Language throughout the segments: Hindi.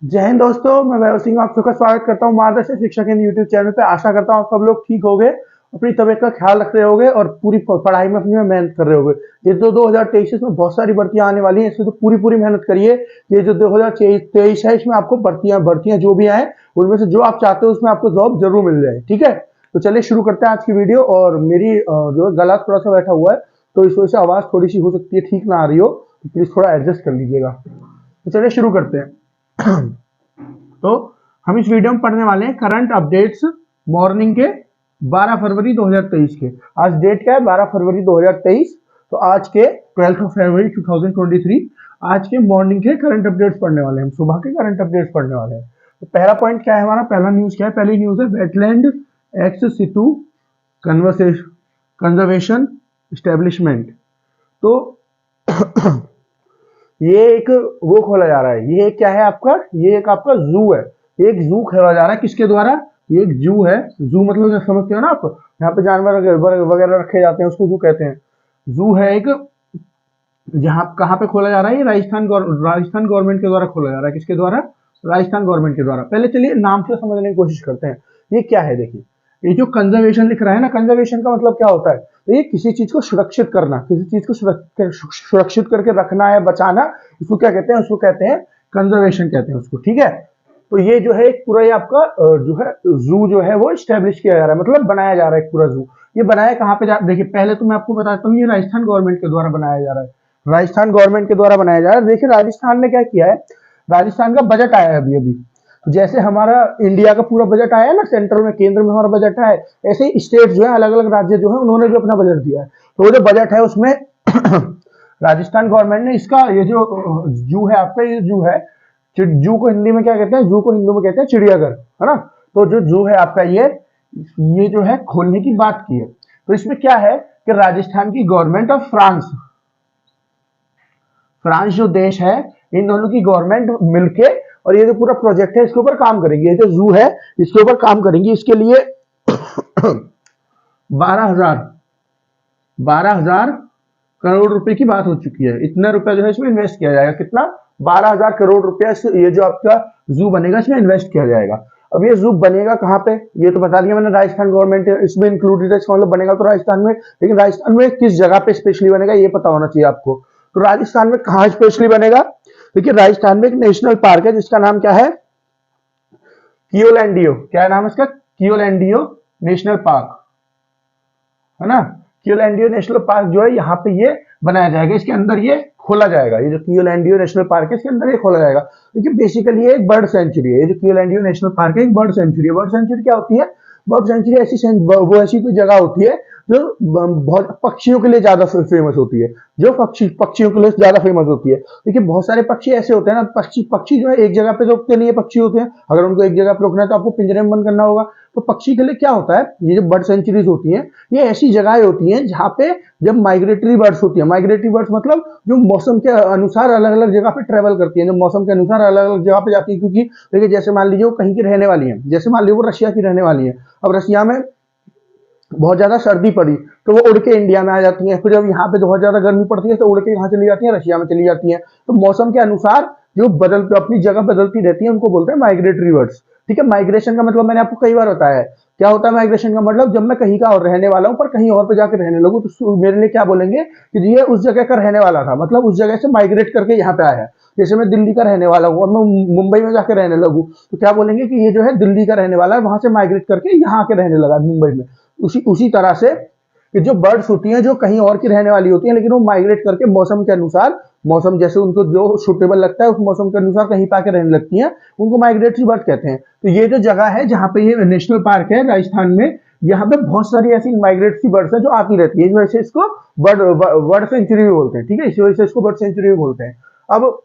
जय हिंद दोस्तों, मैं वैभव सिंह आप सबका स्वागत करता हूं मार्गदर्श शिक्षा के यूट्यूब चैनल पे। आशा करता हूं आप सब लोग ठीक होंगे, अपनी तबीयत का ख्याल रख रहे होंगे और पूरी पढ़ाई में अपनी मेहनत कर रहे होंगे। ये जो 2023 में बहुत सारी भर्तियां आने वाली हैं, इसमें तो पूरी मेहनत करिए। ये जो 2023 है, इसमें आपको भर्तियां जो भी आए उनमें से जो आप चाहते हो उसमें आपको जॉब जरूर मिल जाए। ठीक है, तो चलिए शुरू करते हैं आज की वीडियो। और मेरी जो है गला थोड़ा सा बैठा हुआ है, तो इस वजह से आवाज थोड़ी सी हो सकती है ठीक ना आ रही हो, तो प्लीज थोड़ा एडजस्ट कर लीजिएगा। तो चलिए शुरू करते हैं। तो हम इस वीडियो में पढ़ने वाले हैं करंट अपडेट्स मॉर्निंग के 12 फरवरी 2023 के। आज डेट क्या है? 12 फरवरी 2023। तो आज के 12 फरवरी 2023 आज के मॉर्निंग के करंट अपडेट्स पढ़ने वाले हैं, हम सुबह के करंट अपडेट्स पढ़ने वाले हैं। तो पहला पॉइंट क्या है हमारा? पहला न्यूज क्या है? पहली न्यूज है वेटलैंड एक्स सितु कंजर्वेशन एस्टेब्लिशमेंट। तो ये एक वो खोला जा रहा है। ये क्या है आपका? ये एक आपका जू है। एक जू खोला जा रहा है, किसके द्वारा? ये एक जू है। जू मतलब समझते हो ना आप, यहाँ पे जानवर वगैरह रखे जाते हैं, उसको जू कहते हैं। जू है एक, जहाँ कहाँ पे खोला जा रहा है? ये राजस्थान राजस्थान गवर्नमेंट के द्वारा खोला जा रहा है। किसके द्वारा? राजस्थान गवर्नमेंट के द्वारा। पहले चलिए नाम से समझने की कोशिश करते हैं, ये क्या है। देखिए, ये जो कंजर्वेशन लिख रहा है ना, कंजर्वेशन का मतलब क्या होता है? तो ये किसी चीज को सुरक्षित करना, किसी चीज को सुरक्षित करके रखना है, बचाना, उसको क्या कहते हैं? उसको कहते हैं कंजर्वेशन कहते हैं उसको। ठीक है, तो ये जो है एक पूरा ये आपका जो है जू जो है वो स्टैब्लिश किया जा रहा है, मतलब बनाया जा रहा है एक पूरा जू। ये बनाया कहाँ पे देखिए, पहले तो मैं आपको बताता हूँ, ये राजस्थान गवर्नमेंट के द्वारा बनाया जा रहा है। राजस्थान गवर्नमेंट के द्वारा बनाया जा रहा है। देखिए राजस्थान ने क्या किया है, राजस्थान का बजट आया है अभी अभी। तो जैसे हमारा इंडिया का पूरा बजट आया है ना, सेंट्रल में, केंद्र में हमारा बजट आया है, ऐसे ही स्टेट जो है, अलग अलग राज्य जो है, उन्होंने भी अपना बजट दिया है। तो वो जो बजट है उसमें राजस्थान गवर्नमेंट ने इसका ये जो जू है आपका, ये जू है, जू को हिंदी में क्या कहते हैं? जू को हिंदी में कहते हैं चिड़ियाघर, है ना। तो जो जू है आपका, ये जो है खोलने की बात की है। तो इसमें क्या है कि राजस्थान की गवर्नमेंट और फ्रांस जो देश है, इन दोनों की गवर्नमेंट मिलके और ये जो पूरा प्रोजेक्ट है इसके ऊपर काम करेंगे। ये जो जू है इसके ऊपर काम करेंगे। इसके लिए 12,000 करोड़ रुपए की बात हो चुकी है। इतना रुपया जो है इसमें इन्वेस्ट किया जाएगा। कितना? 12,000 करोड़ रुपया ये जो आपका जू बनेगा इसमें इन्वेस्ट किया जाएगा। अब ये जू बनेगा कहाँ पे? ये तो बता दिया मैंने, राजस्थान गवर्नमेंट इसमें इंक्लूडेड है। मतलब बनेगा तो राजस्थान में, लेकिन राजस्थान में किस जगह पे स्पेशली बनेगा ये पता होना चाहिए आपको। तो राजस्थान में कहाँ स्पेशली बनेगा? देखिए राजस्थान में एक नेशनल पार्क है जिसका नाम क्या है? कियोलैंडियो। क्या नाम है इसका? कियोलैंडियो नेशनल पार्क, है ना। कियोलैंडियो नेशनल पार्क जो है यहाँ पे ये बनाया जाएगा, इसके अंदर ये खोला जाएगा। ये जो कियोलैंडियो नेशनल पार्क है इसके अंदर ये खोला जाएगा। देखिए बेसिकली ये एक बर्ड सेंचुरी है। ये जो कियोलैंडियो नेशनल पार्क है एक बर्ड सेंचुरी है। बर्ड सेंचुरी क्या होती है? बर्ड सेंचुरी ऐसी कोई जगह होती है जो बहुत पक्षियों के लिए ज्यादा फेमस होती है, जो पक्षियों के लिए ज्यादा फेमस होती है। देखिए बहुत सारे पक्षी ऐसे होते हैं ना, पक्षी जो है एक जगह पे रोकते नहीं है। पक्षी होते हैं, अगर उनको एक जगह पे रोकना है तो आपको पिंजरे में बंद करना होगा। तो पक्षी के लिए क्या होता है, ये जो बर्ड सेंचुरीज होती हैं, ये ऐसी जगह होती हैं जहाँ पे जब माइग्रेटरी बर्ड्स होती है, माइग्रेटरी बर्ड्स मतलब जो मौसम के अनुसार अलग अलग जगह पे ट्रेवल करती है, जो मौसम के अनुसार अलग अलग जगह पे जाती है। क्योंकि देखिए जैसे मान लीजिए वो कहीं की रहने वाली है, जैसे मान लीजिए वो रशिया की रहने वाली है। अब रशिया में बहुत ज्यादा सर्दी पड़ी तो वो उड़ के इंडिया में आ जाती हैं। फिर जब यहाँ पे बहुत ज्यादा गर्मी पड़ती है तो उड़ के यहाँ चली जाती है, रशिया में चली जाती हैं। तो मौसम के अनुसार जो अपनी जगह बदलती रहती है उनको बोलते हैं माइग्रेटरी बर्ड्स। ठीक है, माइग्रेशन का मतलब मैंने आपको कई बार बताया है। क्या होता है माइग्रेशन का मतलब? जब मैं कहीं का और रहने वाला हूँ पर कहीं और पे जाकर रहने लगूँ तो मेरे लिए क्या बोलेंगे कि ये उस जगह का रहने वाला था, मतलब उस जगह से माइग्रेट करके यहाँ पे आया है। जैसे मैं दिल्ली का रहने वाला हूँ और मैं मुंबई में जाकर रहने लगूँ तो क्या बोलेंगे कि ये जो है दिल्ली का रहने वाला है, वहां से माइग्रेट करके यहाँ आके रहने लगा मुंबई में। उसी तरह से कि जो बर्ड्स होती हैं जो कहीं और की रहने वाली होती हैं, लेकिन वो माइग्रेट करके मौसम के अनुसार, मौसम जैसे उनको जो सुटेबल लगता है उस मौसम के अनुसार कहीं पे आके रहने लगती हैं, उनको माइग्रेटरी बर्ड कहते हैं। तो ये जो जगह है जहाँ पे ये नेशनल पार्क है राजस्थान में, यहाँ पे बहुत सारी ऐसी माइग्रेटरी बर्ड्स हैं जो आती रहती है। इस वजह से इसको बर्ड सेंचुरी भी बोलते हैं। ठीक है, इसी वजह से इसको बर्ड सेंचुरी भी बोलते हैं। अब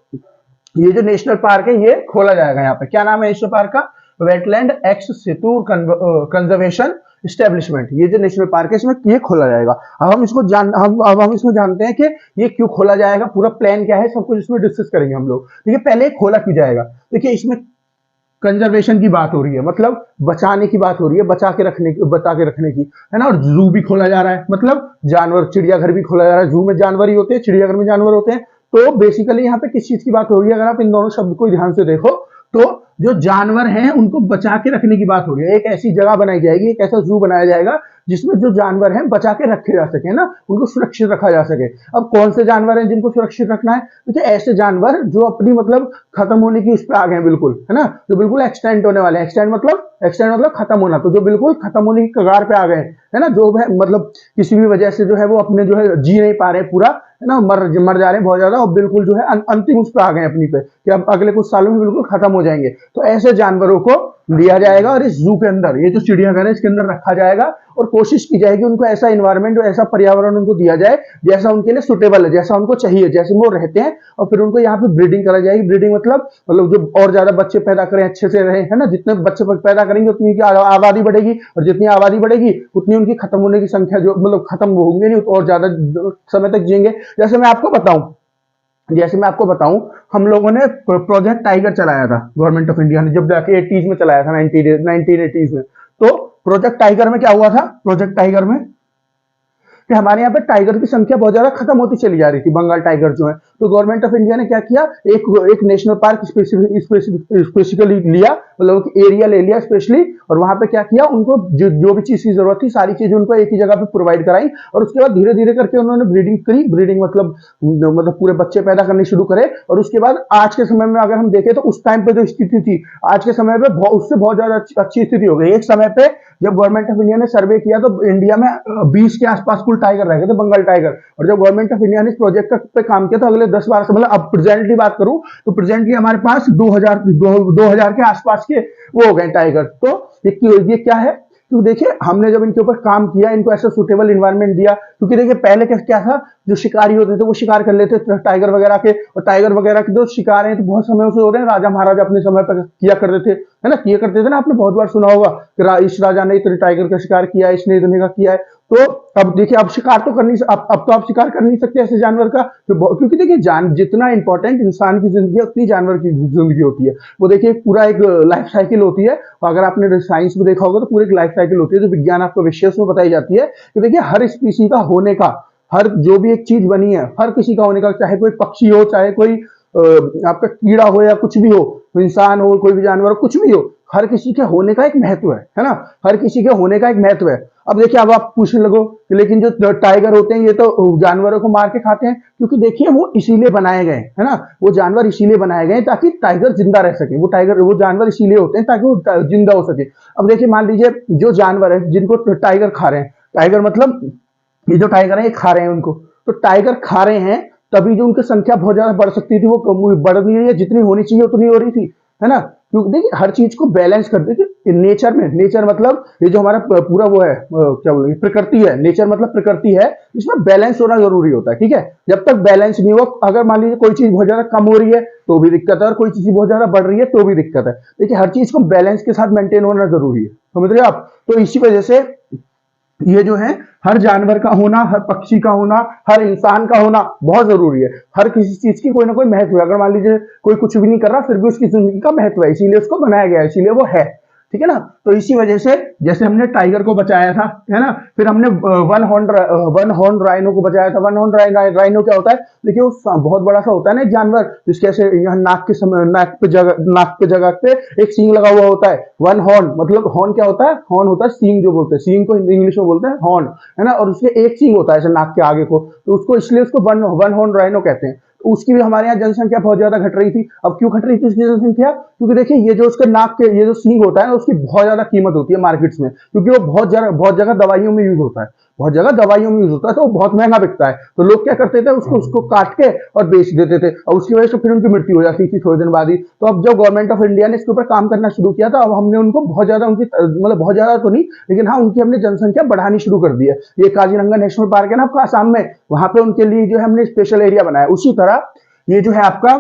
ये जो नेशनल पार्क है ये खोला जाएगा यहाँ पे। क्या नाम है नेशनल पार्क का? Wetland ex situ conservation establishment. ये जो नेशनल पार्क है इसमें ये खोला जाएगा। अब हम इसमें जानते हैं कि ये क्यों खोला जाएगा, पूरा प्लान क्या है, सब कुछ इसमें डिस्कस करेंगे हम लोग। देखिए पहले खोला क्यों जाएगा। देखिए इसमें कंजर्वेशन की बात हो रही है, मतलब बचाने की बात हो रही है, बचा के रखने की, है ना। और जू भी खोला जा रहा है, मतलब जानवर, चिड़ियाघर भी खोला जा रहा है। जू में जानवर ही होते हैं, चिड़ियाघर में जानवर होते हैं। तो बेसिकली यहाँ पे किस चीज की बात हो रही है? अगर आप इन दोनों शब्द को ध्यान से देखो तो जो जानवर हैं उनको बचा के रखने की बात हो रही है। एक ऐसी जगह बनाई जाएगी, एक ऐसा जू बनाया जाएगा जिसमें जो जानवर हैं बचा के रखे जा सके ना, उनको सुरक्षित रखा जा सके। अब कौन से जानवर हैं जिनको सुरक्षित रखना है? तो ऐसे जानवर जो अपनी मतलब खत्म होने की उस पर आ गए बिल्कुल, है ना, जो बिल्कुल एक्सटेंट होने वाले हैं। एक्सटेंट मतलब खत्म होना, तो जो बिल्कुल खत्म होने की कगार पे आ गए, है ना, जो है मतलब किसी भी वजह से जो है वो अपने जो है जी नहीं पा रहे पूरा, है ना, मर जा रहे हैं बहुत ज्यादा, और बिल्कुल जो है अंतिम उस पर आ गए अपनी पे कि अब अगले कुछ सालों में बिल्कुल खत्म हो जाएंगे। तो ऐसे जानवरों को लिया जाएगा और इस जू के अंदर, ये जो चिड़ियाघर है इसके अंदर रखा जाएगा और कोशिश की जाएगी उनको ऐसा इन्वायरमेंट और ऐसा पर्यावरण उनको दिया जाए जैसा उनके लिए सुटेबल है, जैसा उनको चाहिए, जैसे वो रहते हैं। और फिर उनको यहाँ पे ब्रीडिंग करा जाएगी। ब्रीडिंग मतलब जो और ज्यादा बच्चे पैदा करें, अच्छे से रहे, है ना, जितने बच्चे पैदा करेंगे उतनी उनकी आबादी बढ़ेगी, और जितनी आबादी बढ़ेगी उतनी उनकी खत्म होने की संख्या जो मतलब खत्म होंगे नहीं और ज्यादा समय तक जिएंगे। जैसे मैं आपको बताऊं, हम लोगों ने प्रोजेक्ट टाइगर चलाया था, गवर्नमेंट ऑफ इंडिया ने जब जाके 80s में चलाया था, 1980s में। तो प्रोजेक्ट टाइगर में क्या हुआ था? प्रोजेक्ट टाइगर में कि हमारे यहाँ पे टाइगर की संख्या बहुत ज्यादा खत्म होती चली जा रही थी, बंगाल टाइगर जो है। तो गवर्नमेंट ऑफ इंडिया ने क्या किया, एक नेशनल पार्क स्पेसिफिकली लिया, मतलब एरिया ले लिया स्पेशली, और वहां पे क्या किया, उनको जो भी चीज की जरूरत थी सारी चीजें उनको एक ही जगह पे प्रोवाइड कराई। और उसके बाद धीरे धीरे करके उन्होंने ब्रीडिंग करी। ब्रीडिंग मतलब पूरे बच्चे पैदा करने शुरू करे। और उसके बाद आज के समय में अगर हम देखें तो उस टाइम पे जो स्थिति थी आज के समय पे उससे बहुत ज्यादा अच्छी स्थिति हो गई। एक समय पे जब गवर्नमेंट ऑफ इंडिया ने सर्वे किया तो इंडिया में 20 के आसपास कुल टाइगर रह गए थे, बंगाल टाइगर। और जब गवर्नमेंट ऑफ इंडिया ने इस प्रोजेक्ट पे काम किया तो अगले 10-12 से, मतलब अब प्रेजेंटली बात करूं तो प्रेजेंटली हमारे पास 2000 के आसपास के वो हो गए टाइगर। तो ये क्या है? क्योंकि देखिए हमने जब इनके ऊपर काम किया, इनको ऐसा सुटेबल इन्वायरमेंट दिया, क्योंकि देखिए पहले क्या था, जो शिकारी होते थे वो शिकार कर लेते थे टाइगर वगैरह के, और टाइगर वगैरह के जो शिकार हैं तो बहुत समय से हो रहे हैं, राजा महाराजा अपने समय पर किया करते थे, है ना, किया करते थे ना। आपने बहुत बार सुना होगा कि इस राजा ने इतने टाइगर का शिकार किया, इसने इतने का किया है। तो अब देखिए अब शिकार तो कर नहीं, अब तो आप शिकार कर नहीं सकते ऐसे जानवर का, क्योंकि देखिए जितना इंपॉर्टेंट इंसान की जिंदगी है उतनी जानवर की जिंदगी होती है। वो देखिए पूरा एक लाइफ साइकिल होती है। अगर आपने साइंस में देखा होगा तो पूरी एक लाइफ साइकिल होती है जो विज्ञान आपको विषय उसमें बताई जाती है कि देखिए हर स्पीसी का होने का, हर जो भी एक चीज बनी है हर किसी का होने का, चाहे कोई पक्षी हो, चाहे कोई आपका कीड़ा हो या कुछ भी हो, इंसान हो, कोई भी जानवर हो, कुछ भी हो, हर किसी के होने का एक महत्व है ना, हर किसी के होने का एक महत्व है। अब देखिए अब आप पूछने लगो कि लेकिन जो टाइगर होते हैं ये तो जानवरों को मार के खाते हैं, क्योंकि देखिए वो इसीलिए बनाए गए, है ना, वो जानवर इसीलिए बनाए गए ताकि टाइगर जिंदा रह सके। वो जानवर इसीलिए होते हैं ताकि वो जिंदा हो सके। अब देखिए मान लीजिए जो जानवर है जिनको टाइगर खा रहे हैं, टाइगर मतलब ये जो टाइगर है ये खा रहे हैं उनको, तो टाइगर खा रहे हैं तभी जो उनकी संख्या बहुत ज्यादा बढ़ सकती थी वो बढ़ नहीं रही है, जितनी होनी चाहिए उतनी हो रही थी, है ना। क्योंकि देखिए हर चीज को बैलेंस कर देखिए नेचर मतलब ये जो हमारा पूरा वो है क्या बोलेंगे प्रकृति है, नेचर मतलब प्रकृति है, इसमें बैलेंस होना जरूरी होता है, ठीक है। जब तक बैलेंस नहीं हो, अगर मान लीजिए कोई चीज बहुत ज्यादा कम हो रही है तो भी दिक्कत है, और कोई चीज बहुत ज्यादा बढ़ रही है तो भी दिक्कत है। देखिए हर चीज को बैलेंस के साथ मेंटेन होना जरूरी है, समझ रहे हो आप। तो इसी वजह से ये जो है हर जानवर का होना, हर पक्षी का होना, हर इंसान का होना बहुत जरूरी है। हर किसी चीज की कोई ना कोई महत्व है। अगर मान लीजिए कोई कुछ भी नहीं कर रहा फिर भी उसकी जिंदगी का महत्व है, इसीलिए उसको बनाया गया है, इसीलिए वो है, ठीक है ना। तो इसी वजह से जैसे हमने टाइगर को बचाया था, है ना, फिर हमने वन हॉर्न राइनो को बचाया था। वन हॉर्न राइनो क्या होता है? देखिए वो बहुत बड़ा सा होता है ना एक जानवर, जिसके ऐसे यहाँ नाक पे जगह पे एक सींग लगा हुआ होता है। वन हॉर्न मतलब हॉर्न क्या होता है? हॉर्न होता है सींग, जो बोलते हैं सींग को इंग्लिश में बोलते हैं हॉर्न, है ना, और उसके एक सींग होता है ऐसे नाक के आगे को, तो उसको इसलिए उसको वन हॉर्न राइनो कहते हैं। तो उसकी भी हमारे यहाँ जनसंख्या बहुत ज्यादा घट रही थी। अब क्यों घट रही थी उसकी जनसंख्या? क्योंकि देखिए ये जो उसके नाक के ये जो सींग होता है उसकी बहुत ज्यादा कीमत होती है मार्केट्स में, क्योंकि वो बहुत जगह दवाइयों में यूज होता है, बहुत जगह दवाइयों में यूज होता है, तो वो बहुत महंगा बिकता है। तो लोग क्या करते थे, उसको काट के और बेच देते थे, और उसकी वजह से फिर उनकी मृत्यु हो जाती थी थोड़े दिन बाद ही। तो अब जब गवर्नमेंट ऑफ इंडिया ने इसके ऊपर काम करना शुरू किया था, अब हमने उनको बहुत ज्यादा उनकी मतलब बहुत ज्यादा तो नहीं, लेकिन हाँ उनकी हमने जनसंख्या बढ़ानी शुरू कर दी है। ये काजीरंगा नेशनल पार्क है ना आपका आसाम में, वहां पे उनके लिए जो है हमने स्पेशल एरिया बनाया। उसी तरह ये जो है आपका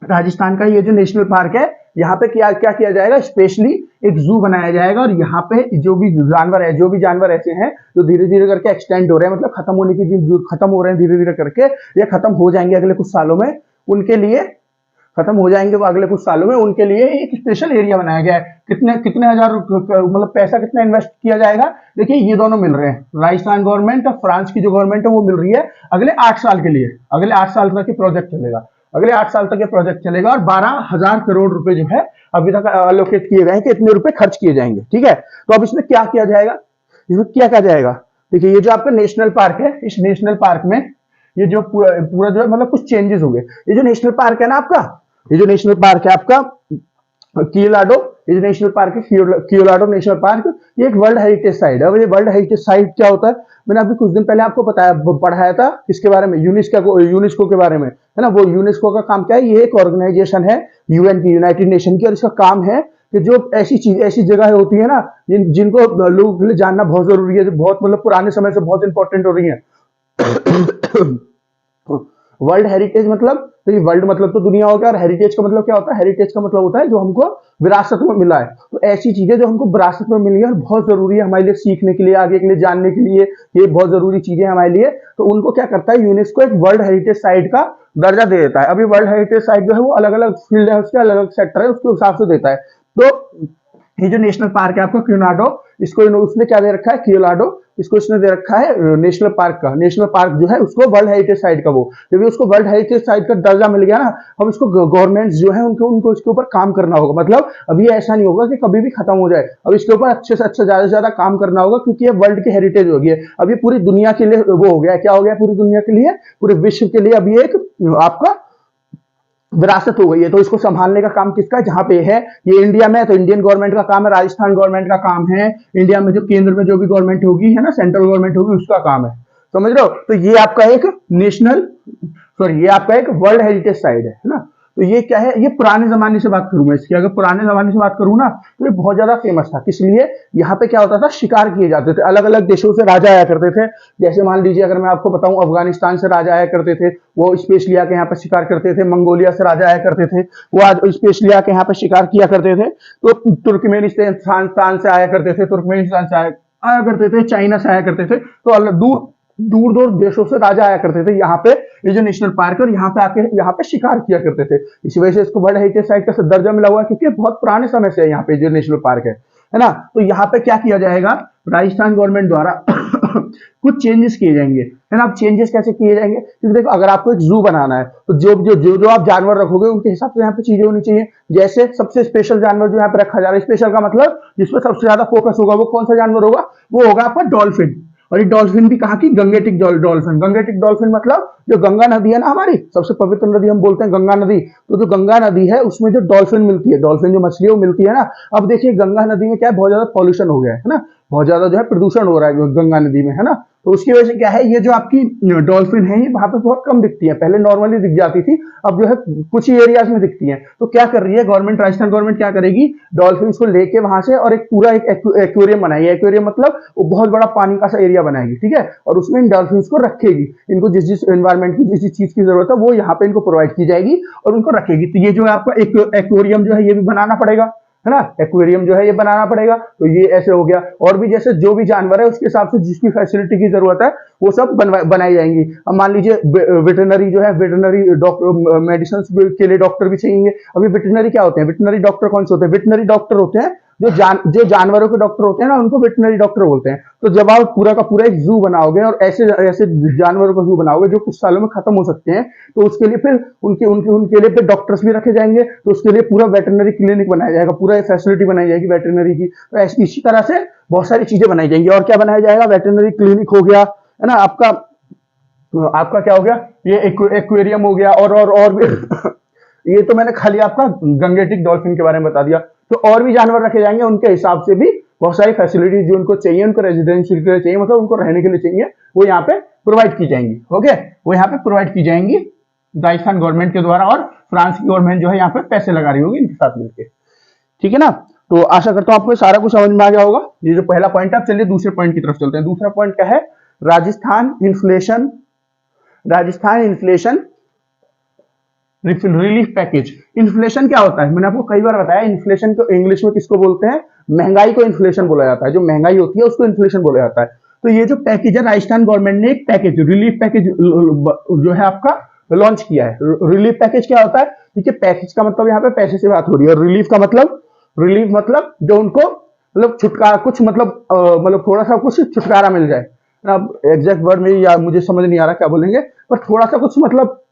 राजस्थान का ये जो नेशनल पार्क है, यहाँ पे क्या किया जाएगा, स्पेशली एक जू बनाया जाएगा, और यहाँ पे जो भी जानवर ऐसे हैं जो धीरे धीरे करके एक्सटेंड हो रहे हैं, मतलब खत्म होने की जो खत्म हो रहे हैं धीरे धीरे करके, या खत्म हो जाएंगे अगले कुछ सालों में, उनके लिए खत्म हो जाएंगे वो अगले कुछ सालों में, उनके लिए एक स्पेशल एरिया बनाया गया है। कितने हजार मतलब पैसा कितना इन्वेस्ट किया जाएगा? देखिए ये दोनों मिल रहे हैं, राजस्थान गवर्नमेंट और फ्रांस की जो गवर्नमेंट है वो मिल रही है अगले 8 साल के लिए, अगले 8 साल तक प्रोजेक्ट चलेगा। अगले 8 साल तक ये प्रोजेक्ट चलेगा और 12,000 करोड़ रुपए जो है अभी तक अलोकेट किए गए हैं कि इतने रुपए खर्च किए जाएंगे। ठीक है, तो अब इसमें क्या किया जाएगा, इसमें क्या किया जाएगा। देखिए ये जो आपका नेशनल पार्क है, इस नेशनल पार्क में ये जो पूरा पूरा जो है मतलब कुछ चेंजेस हो गए। ये जो नेशनल पार्क है ना आपका, ये जो नेशनल पार्क है आपका कियोलाडो, ये जो नेशनल पार्क है कियोलाडो नेशनल पार्क, ये एक वर्ल्ड हेरिटेज साइट है। अब ये वर्ल्ड हेरिटेज साइट क्या होता है, मैंने अभी कुछ दिन पहले आपको पढ़ाया था इसके बारे में, यूनेस्को के बारे में, है ना। वो यूनेस्को का काम क्या है, ये एक ऑर्गेनाइजेशन है यूएन की, यूनाइटेड नेशन की, और इसका काम है कि जो ऐसी जगह होती है ना जिनको लोगों के लिए जानना बहुत जरूरी है, जो बहुत मतलब पुराने समय से बहुत इंपॉर्टेंट हो रही है। वर्ल्ड हेरिटेज मतलब, तो ये वर्ल्ड मतलब तो दुनिया हो गया, और हेरिटेज का मतलब क्या होता है, हेरिटेज का मतलब होता है जो हमको विरासत में मिला है। तो ऐसी चीजें जो हमको विरासत में मिली है और बहुत जरूरी है हमारे लिए सीखने के लिए, आगे के लिए जानने के लिए, ये बहुत जरूरी चीजें हमारे लिए, तो उनको क्या करता है यूनेस्को एक वर्ल्ड हेरिटेज साइट का दर्जा दे देता है। अभी वर्ल्ड हेरिटेज साइट जो है वो अलग अलग फील्ड है, उसके अलग अलग सेक्टर है, उसके हिसाब से देता है। तो ये जो नेशनल पार्क है आपका कियोलाडो, इसको उसने क्या दे रखा है, कियोलाडो, इसको इसने दे रखा है नेशनल पार्क का, नेशनल पार्क जो है उसको वर्ल्ड हेरिटेज साइट का, वो क्योंकि उसको वर्ल्ड हेरिटेज साइट का दर्जा मिल गया ना, अब इसको गवर्नमेंट जो है उनको इसके ऊपर काम करना होगा। मतलब अभी ऐसा नहीं होगा कि कभी भी खत्म हो जाए, अब इसके ऊपर अच्छे से अच्छा ज्यादा से ज्यादा काम करना होगा, क्योंकि ये वर्ल्ड की हेरिटेज हो गई है। अब ये पूरी दुनिया के लिए वो हो गया, क्या हो गया, पूरी दुनिया के लिए, पूरे विश्व के लिए अभी एक आपका विरासत हो गई है। तो इसको संभालने का काम किसका है, जहां पे है ये इंडिया में है तो इंडियन गवर्नमेंट का काम है, राजस्थान गवर्नमेंट का काम है, इंडिया में जो केंद्र में जो भी गवर्नमेंट होगी, है ना, सेंट्रल गवर्नमेंट होगी, उसका काम है। समझ रहे हो। तो ये आपका एक ये आपका एक वर्ल्ड हेरिटेज साइट है ना। तो ये क्या है, ये पुराने जमाने से बात करूं मैं इसकी, अगर पुराने जमाने से बात करूं ना, तो ये बहुत ज्यादा फेमस था। किस लिए, यहाँ पे क्या होता था, शिकार किए जाते थे, अलग अलग देशों से राजा आया करते थे। जैसे मान लीजिए अगर मैं आपको बताऊं, अफगानिस्तान से राजा आया करते थे, वो स्पेशली आके यहाँ पे शिकार करते थे। मंगोलिया से राजा आया करते थे, वो आज स्पेशली आके यहाँ पे शिकार किया करते थे। तो तुर्कमेनिस्तान से आया करते थे, तुर्कमेनिस्तान से आया करते थे, चाइना से आया करते थे। तो दूर दूर देशों से राजा आया करते थे यहाँ पे, ये जो नेशनल पार्क है, और यहाँ पे आके यहाँ पे शिकार किया करते थे। इसी वजह से इसको वर्ल्ड हेरिटेज साइट का दर्जा मिला हुआ है, क्योंकि बहुत पुराने समय से है यहाँ पे जो नेशनल पार्क है ना। तो यहाँ पे क्या किया जाएगा, राजस्थान गवर्नमेंट द्वारा कुछ चेंजेस किए जाएंगे, है ना। अब चेंजेस कैसे किए जाएंगे, क्योंकि देखो अगर आपको एक जू बनाना है तो जो आप जानवर रखोगे उनके हिसाब से यहाँ पे चीजें होनी चाहिए। जैसे सबसे स्पेशल जानवर जो यहाँ पे रखा जा रहा है, स्पेशल का मतलब जिसमें सबसे ज्यादा फोकस होगा, वो कौन सा जानवर होगा, वो होगा आपका डॉल्फिन। और ये डॉल्फिन भी कहा कि गंगेटिक डॉल्फिन। गंगेटिक डॉल्फिन मतलब जो गंगा नदी है ना, हमारी सबसे पवित्र नदी हम बोलते हैं गंगा नदी, तो जो गंगा नदी है उसमें जो डॉल्फिन मिलती है, डॉल्फिन जो मछली है वो मिलती है ना। अब देखिए गंगा नदी में क्या है, बहुत ज्यादा पॉल्यूशन हो गया है ना, बहुत ज्यादा जो है प्रदूषण हो रहा है गंगा नदी में, है ना। तो उसकी वजह से क्या है, ये जो आपकी डॉल्फिन है ये वहां पे बहुत कम दिखती है, पहले नॉर्मली दिख जाती थी, अब जो है कुछ ही एरियाज में दिखती है। तो क्या कर रही है गवर्नमेंट, राजस्थान गवर्नमेंट क्या करेगी, डॉल्फिन को लेके वहां से और एक पूरा एक एक्वेरियम बनाएगी। एक्वेरियम मतलब वो बहुत बड़ा पानी का सा एरिया बनाएगी, ठीक है, और उसमें इन डॉल्फिन को रखेगी। इनको जिस जिस एनवायरमेंट की जिस जिस चीज की जरूरत है वो यहाँ पे इनको प्रोवाइड की जाएगी और उनको रखेगी। तो ये जो है आपका एक्वेरियम जो है ये भी बनाना पड़ेगा, है ना, एक्वेरियम जो है ये बनाना पड़ेगा। तो ये ऐसे हो गया। और भी जैसे जो भी जानवर है उसके हिसाब से जिसकी फैसिलिटी की जरूरत है वो सब बनाई जाएंगी। अब मान लीजिए वेटरनरी जो है, वेटरनरी डॉक्टर, मेडिसिन के लिए डॉक्टर भी चाहिए। अभी वेटरनरी क्या होते हैं, वेटरनरी डॉक्टर कौन से होते हैं, वेटरनरी डॉक्टर होते हैं जो जानवरों के डॉक्टर होते हैं ना, उनको वेटरनरी डॉक्टर बोलते हैं। तो जब आप पूरा का पूरा एक जू बनाओगे और ऐसे ऐसे जानवरों का जू बनाओगे जो कुछ सालों में खत्म हो सकते हैं, तो उसके लिए फिर उनके लिए फिर डॉक्टर्स भी रखे जाएंगे। तो उसके लिए पूरा वेटरनरी क्लिनिक बनाया जाएगा, पूरा फैसिलिटी बनाई जाएगी वेटरनरी की। तो इसी तरह से बहुत सारी चीजें बनाई जाएंगी। और क्या बनाया जाएगा, वेटरनरी क्लिनिक हो गया, है ना, आपका क्या हो गया, ये एक्वेरियम हो गया, और भी ये तो मैंने खाली आपका गंगेटिक डॉल्फिन के बारे में बता दिया। तो और भी जानवर रखे जाएंगे, उनके हिसाब से भी बहुत सारी फैसिलिटीज जो उनको चाहिए, उनको रेजिडेंशियल के लिए चाहिए, मतलब उनको रहने के लिए चाहिए, वो यहाँ पे प्रोवाइड की जाएंगी। ओके, वो यहाँ पे प्रोवाइड की जाएंगी राजस्थान गवर्नमेंट के द्वारा, और फ्रांस की गवर्नमेंट जो है यहाँ पे पैसे लगा रही होगी इनके साथ मिलकर। ठीक है ना। तो आशा करता हूँ आपको सारा कुछ समझ में आ गया होगा। ये जो पहला पॉइंट है, अब चलिए दूसरे पॉइंट की तरफ चलते हैं। दूसरा पॉइंट क्या है, Rajasthan inflation relief package. Inflation क्या होता है, मैंने आपको कई बार बताया, इन्फ्लेशन को इंग्लिश में किसको बोलते हैं, महंगाई को इन्फ्लेशन बोला जाता है। जो महंगाई होती है उसको इन्फ्लेशन बोला जाता है। तो ये जो पैकेज है, राजस्थान गवर्नमेंट ने एक पैकेज, रिलीफ पैकेज जो है आपका लॉन्च किया है। रिलीफ पैकेज क्या होता है, ठीक है, पैकेज का मतलब यहाँ पे पैसे से बात हो रही है, और रिलीफ मतलब जो उनको मतलब छुटकारा, कुछ मतलब थोड़ा सा कुछ छुटकारा मिल जाए। अब एग्जैक्ट वर्ड में या मुझे समझ नहीं आ रहा क्या बोलेंगे, पर थोड़ा सा कुछ मतलब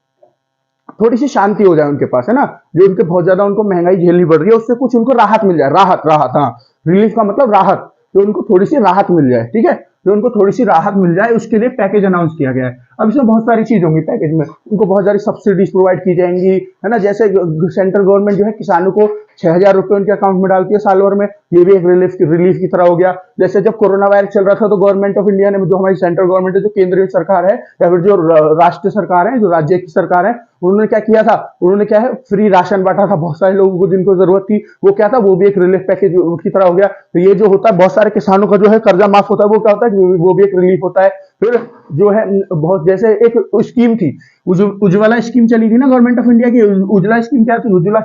थोड़ी सी शांति हो जाए उनके पास, है ना, जो उनके बहुत ज्यादा उनको महंगाई झेलनी पड़ रही है उससे कुछ उनको राहत मिल जाए, राहत राहत, हाँ, रिलीफ का मतलब राहत, तो उनको थोड़ी सी राहत मिल जाए, ठीक है, जो उनको थोड़ी सी राहत मिल जाए उसके लिए पैकेज अनाउंस किया गया है। अब इसमें बहुत सारी चीज होंगी पैकेज में, उनको बहुत सारी सब्सिडीज प्रोवाइड की जाएंगी, है ना, जैसे सेंट्रल गवर्नमेंट जो है किसानों को 6,000 रुपए उनके अकाउंट में डालती है साल भर में, ये भी एक रिलीफ की तरह हो गया। जैसे जब कोरोना वायरस चल रहा था तो गवर्नमेंट ऑफ इंडिया ने, जो हमारी सेंट्रल गवर्नमेंट है, जो केंद्रीय सरकार है या फिर जो राष्ट्रीय सरकार है, जो राज्य की सरकार है, उन्होंने क्या किया था, उन्होंने क्या है फ्री राशन बांटा था बहुत सारे लोगों को जिनको जरूरत थी, वो क्या था, वो भी एक रिलीफ पैकेज की तरह हो गया। तो ये जो होता है बहुत सारे किसानों का जो है कर्जा माफ होता है, वो क्या होता है, वो भी एक रिलीफ होता है। फिर जो है बहुत, जैसे एक स्कीम थी, उज्ज्वला स्कीम चली थी ना गवर्नमेंट ऑफ इंडिया की, उज्ज्वला स्कीम क्या थी, उज्ज्वला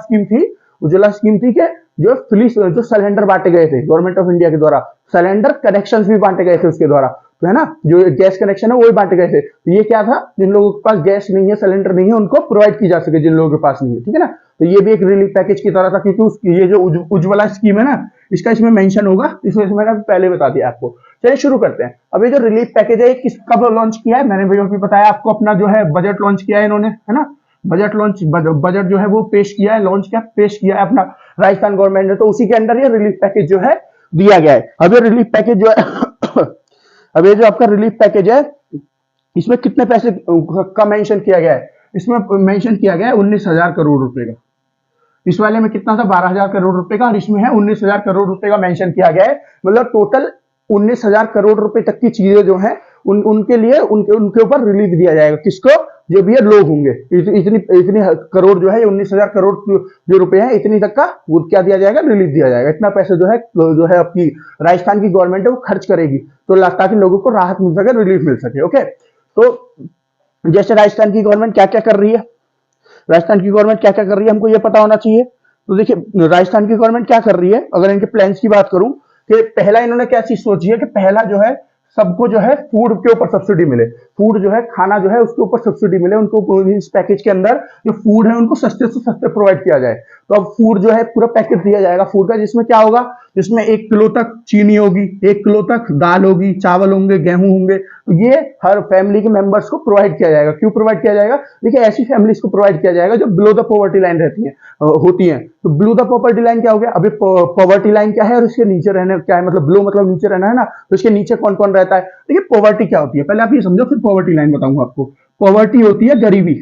स्कीम थी कि जो फ्री, जो सिलेंडर बांटे गए थे गवर्नमेंट ऑफ इंडिया के द्वारा, सिलेंडर कनेक्शंस भी बांटे गए थे उसके द्वारा, तो है ना, जो गैस कनेक्शन है वो भी बांटे गए थे। तो ये क्या था, जिन लोगों के पास गैस नहीं है, सिलेंडर नहीं है, उनको प्रोवाइड की जा सके, जिन लोगों के पास नहीं है, ठीक है ना। तो ये भी एक रिलीफ पैकेज की तरह था, क्योंकि ये जो उज्ज्वला स्कीम है ना, इसका इसमें मेंशन होगा, इसमें मैंने पहले बता दिया आपको। चलिए शुरू करते हैं। अब ये जो रिलीफ पैकेज है किस कब लॉन्च किया है, मैंने भी बताया आपको, अपना जो है बजट लॉन्च किया है इन्होंने, है ना, बजट जो है वो पेश किया है, पेश किया है अपना राजस्थान गवर्नमेंट ने, तो उसी के अंदर ये रिलीफ पैकेज जो है दिया गया है। अब ये रिलीफ पैकेज जो है अब ये जो आपका रिलीफ पैकेज है, इसमें कितने पैसे का मेंशन किया गया है, इसमें मेंशन किया गया है 19,000 करोड़ रुपए का। इस वाले में कितना था, 12,000 करोड़ रुपए का, और इसमें है 19,000 करोड़ रुपए का मेंशन किया गया है। मतलब टोटल 19,000 करोड़ रुपए तक की चीजें जो है उनके लिए उनके ऊपर रिलीफ दिया जाएगा। किसको, जो भी ये लोग होंगे, इतनी करोड़ जो है, 19,000 करोड़ जो रुपए हैं, इतनी तक का वो क्या दिया जाएगा, रिलीफ दिया जाएगा। इतना पैसे जो है आपकी राजस्थान की गवर्नमेंट है वो खर्च करेगी, तो ताकि लोगों को राहत मिल सके, रिलीफ मिल सके। ओके, तो जैसे राजस्थान की गवर्नमेंट क्या क्या कर रही है, हमको ये पता होना चाहिए। तो देखिए राजस्थान की गवर्नमेंट क्या कर रही है, अगर इनके प्लान्स की बात करूं, कि पहला इन्होंने क्या चीज सोची है, कि पहला जो है सबको जो है फूड के ऊपर सब्सिडी मिले, फूड जो है खाना जो है उसके ऊपर सब्सिडी मिले उनको, इस पैकेज के अंदर जो फूड है उनको सस्ते से सस्ते प्रोवाइड किया जाए। तो अब फूड जो है पूरा पैकेज दिया जाएगा फूड का, जिसमें क्या होगा, जिसमें 1 किलो तक चीनी होगी, 1 किलो तक दाल होगी, चावल होंगे, गेहूं होंगे, तो ये हर फैमिली के मेंबर्स को प्रोवाइड किया जाएगा। क्यों प्रोवाइड किया जाएगा, देखिए ऐसी फैमिलीज को प्रोवाइड किया जाएगा जो बिलो द पॉवर्टी लाइन होती है। तो बिलो द पॉवर्टी लाइन क्या हो गया, अभी पॉवर्टी लाइन क्या है और इसके नीचे रहने क्या है, मतलब बिलो मतलब नीचे रहना है ना, तो इसके नीचे कौन कौन रहता है। देखिए पॉवर्टी क्या होती है, पहले आप ये समझो, फिर पॉवर्टी लाइन बताऊंगा आपको। पॉवर्टी होती है गरीबी,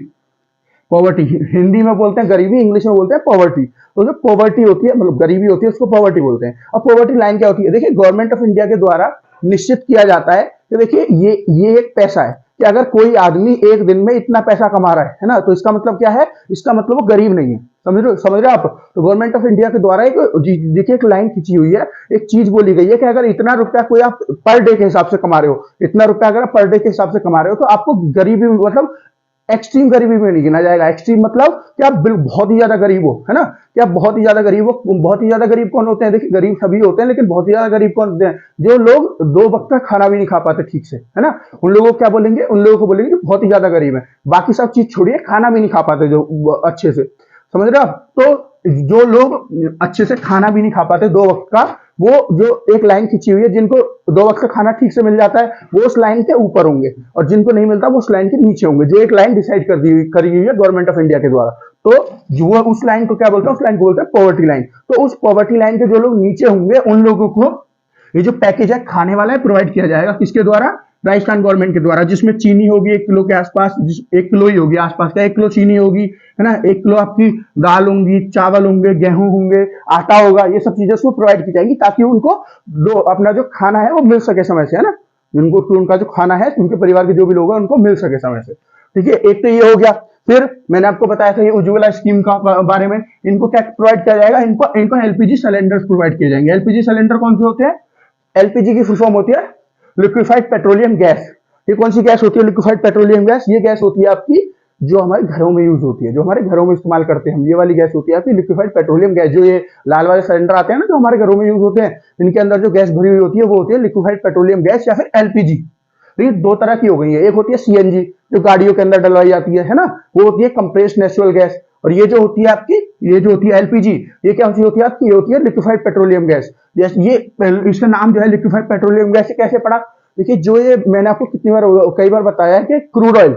पॉवर्टी हिंदी में बोलते हैं गरीबी, इंग्लिश में बोलते हैं पॉवर्टी। तो जो पॉवर्टी होती है, मतलब गरीबी होती है, उसको पॉवर्टी बोलते हैं। अब पॉवर्टी लाइन क्या होती है, देखिए गवर्नमेंट ऑफ इंडिया के द्वारा निश्चित किया जाता है कि देखिए ये एक पैसा है, कि अगर कोई आदमी एक दिन में इतना पैसा कमा रहा है ना, तो इसका मतलब क्या है, इसका मतलब वो गरीब नहीं है। समझ रहे आप। तो गवर्नमेंट ऑफ इंडिया के द्वारा एक, देखिए एक लाइन खींची हुई है, एक चीज बोली गई है कि अगर इतना रुपया कोई आप पर डे के हिसाब से कमा रहे हो, इतना रुपया अगर आप पर डे के हिसाब से कमा रहे हो, तो आपको गरीबी मतलब एक्सट्रीम गरीबी में नहीं गिना जाएगा। एक्सट्रीम मतलब कि आप बहुत ही ज्यादा गरीब हो, है ना, कि आप बहुत ही ज्यादा गरीब हो। बहुत ही ज्यादा गरीब कौन होते हैं, देखिए गरीब सभी होते हैं, लेकिन बहुत ही ज्यादा गरीब कौन होते हैं, जो लोग 2 वक्त का खाना भी नहीं खा पाते ठीक से, है ना, उन लोगों को क्या बोलेंगे, उन लोगों को बोलेंगे कि बहुत ही ज्यादा गरीब है। बाकी सब चीज छोड़िए, खाना भी नहीं खा पाते जो अच्छे से, समझ रहे हो आप। तो जो लोग अच्छे से खाना भी नहीं खा पाते 2 वक्त का, वो जो एक लाइन खींची हुई है, जिनको 2 वक्त का खाना ठीक से मिल जाता है, वो उस लाइन के ऊपर होंगे, और जिनको नहीं मिलता वो उस लाइन के नीचे होंगे, जो एक लाइन डिसाइड करी हुई है गवर्नमेंट ऑफ इंडिया के द्वारा। तो जो उस लाइन को क्या बोलते हैं, उस लाइन को बोलते हैं पॉवर्टी लाइन। तो उस पॉवर्टी लाइन के जो लोग नीचे होंगे, उन लोगों को ये जो पैकेज है खाने वाला है प्रोवाइड किया जाएगा। किसके द्वारा, राजस्थान गवर्नमेंट के द्वारा, जिसमें चीनी होगी 1 किलो के आसपास, 1 किलो ही होगी आसपास का, 1 किलो चीनी होगी, है ना, 1 किलो आपकी दाल होंगी, चावल होंगे, गेहूं होंगे, आटा होगा, ये सब चीजें उसको प्रोवाइड की जाएंगी, ताकि उनको अपना जो खाना है वो मिल सके समय से, है ना, उनका जो खाना है उनके परिवार के जो भी लोग हैं उनको मिल सके समय से। ठीक है, एक तो ये हो गया। फिर मैंने आपको बताया था ये उज्ज्वला स्कीम का बारे में, इनको क्या प्रोवाइड किया जाएगा, इनको एलपीजी सिलेंडर्स प्रोवाइड किए जाएंगे। एलपीजी सिलेंडर कौन से होते हैं, एलपीजी की फुल फॉर्म होती है लिक्विफाइड पेट्रोलियम गैस। ये कौन सी गैस होती है, लिक्विफाइड पेट्रोलियम गैस, ये गैस होती है आपकी जो हमारे घरों में यूज होती है, जो हमारे घरों में इस्तेमाल करते हैं हम, ये वाली गैस होती है आपकी लिक्विफाइड पेट्रोलियम गैस। जो ये लाल वाले सिलेंडर आते हैं ना, जो हमारे घरों में यूज होते हैं, इनके अंदर जो गैस भरी हुई होती है वो होती है लिक्विफाइड पेट्रोलियम गैस या फिर एलपीजी। तो ये 2 तरह की हो गई है, एक होती है सीएनजी जो गाड़ियों के अंदर डलवाई जाती है ना, वो होती है कंप्रेस्ड नेचुरल गैस। और ये जो होती है आपकी, ये जो होती है एलपीजी, ये क्या होती है आपकी, ये होती है लिक्विफाइड पेट्रोलियम गैस। ये इसका नाम जो है लिक्विफाइड पेट्रोलियम गैस कैसे पड़ा, देखिए जो ये मैंने आपको कई बार बताया है कि क्रूड ऑयल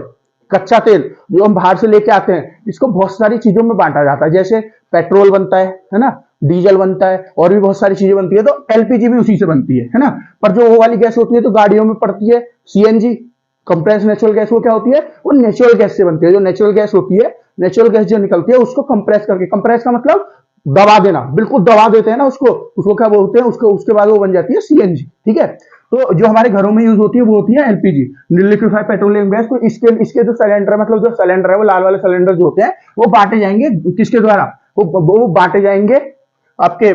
कच्चा तेल जो हम बाहर से लेके आते हैं, इसको बहुत सारी चीजों में बांटा जाता है, जैसे पेट्रोल बनता है ना, डीजल बनता है, और भी बहुत सारी चीजें बनती है, तो एलपीजी भी उसी से बनती है ना। पर जो वो वाली गैस होती है तो गाड़ियों में पड़ती है, सीएनजी कंप्रेस नेचुरल गैस, वो क्या होती है, वो नेचुरल गैस से बनती है। जो नेचुरल गैस होती है, नेचुरल गैस जो निकलती है उसको कंप्रेस करके, कंप्रेस का मतलब दबा देना, बिल्कुल दबा देते हैं ना उसको, उसको क्या बोलते हैं, उसको उसके बाद वो बन जाती है सीएनजी। ठीक है, तो जो हमारे घरों में यूज होती है वो होती है एलपीजी, लिक्विफाइड पेट्रोलियम गैस। तो इसके जो सिलेंडर, मतलब जो सिलेंडर है वो लाल वाले सिलेंडर जो होते हैं वो बांटे जाएंगे किसके द्वारा, वो बांटे जाएंगे आपके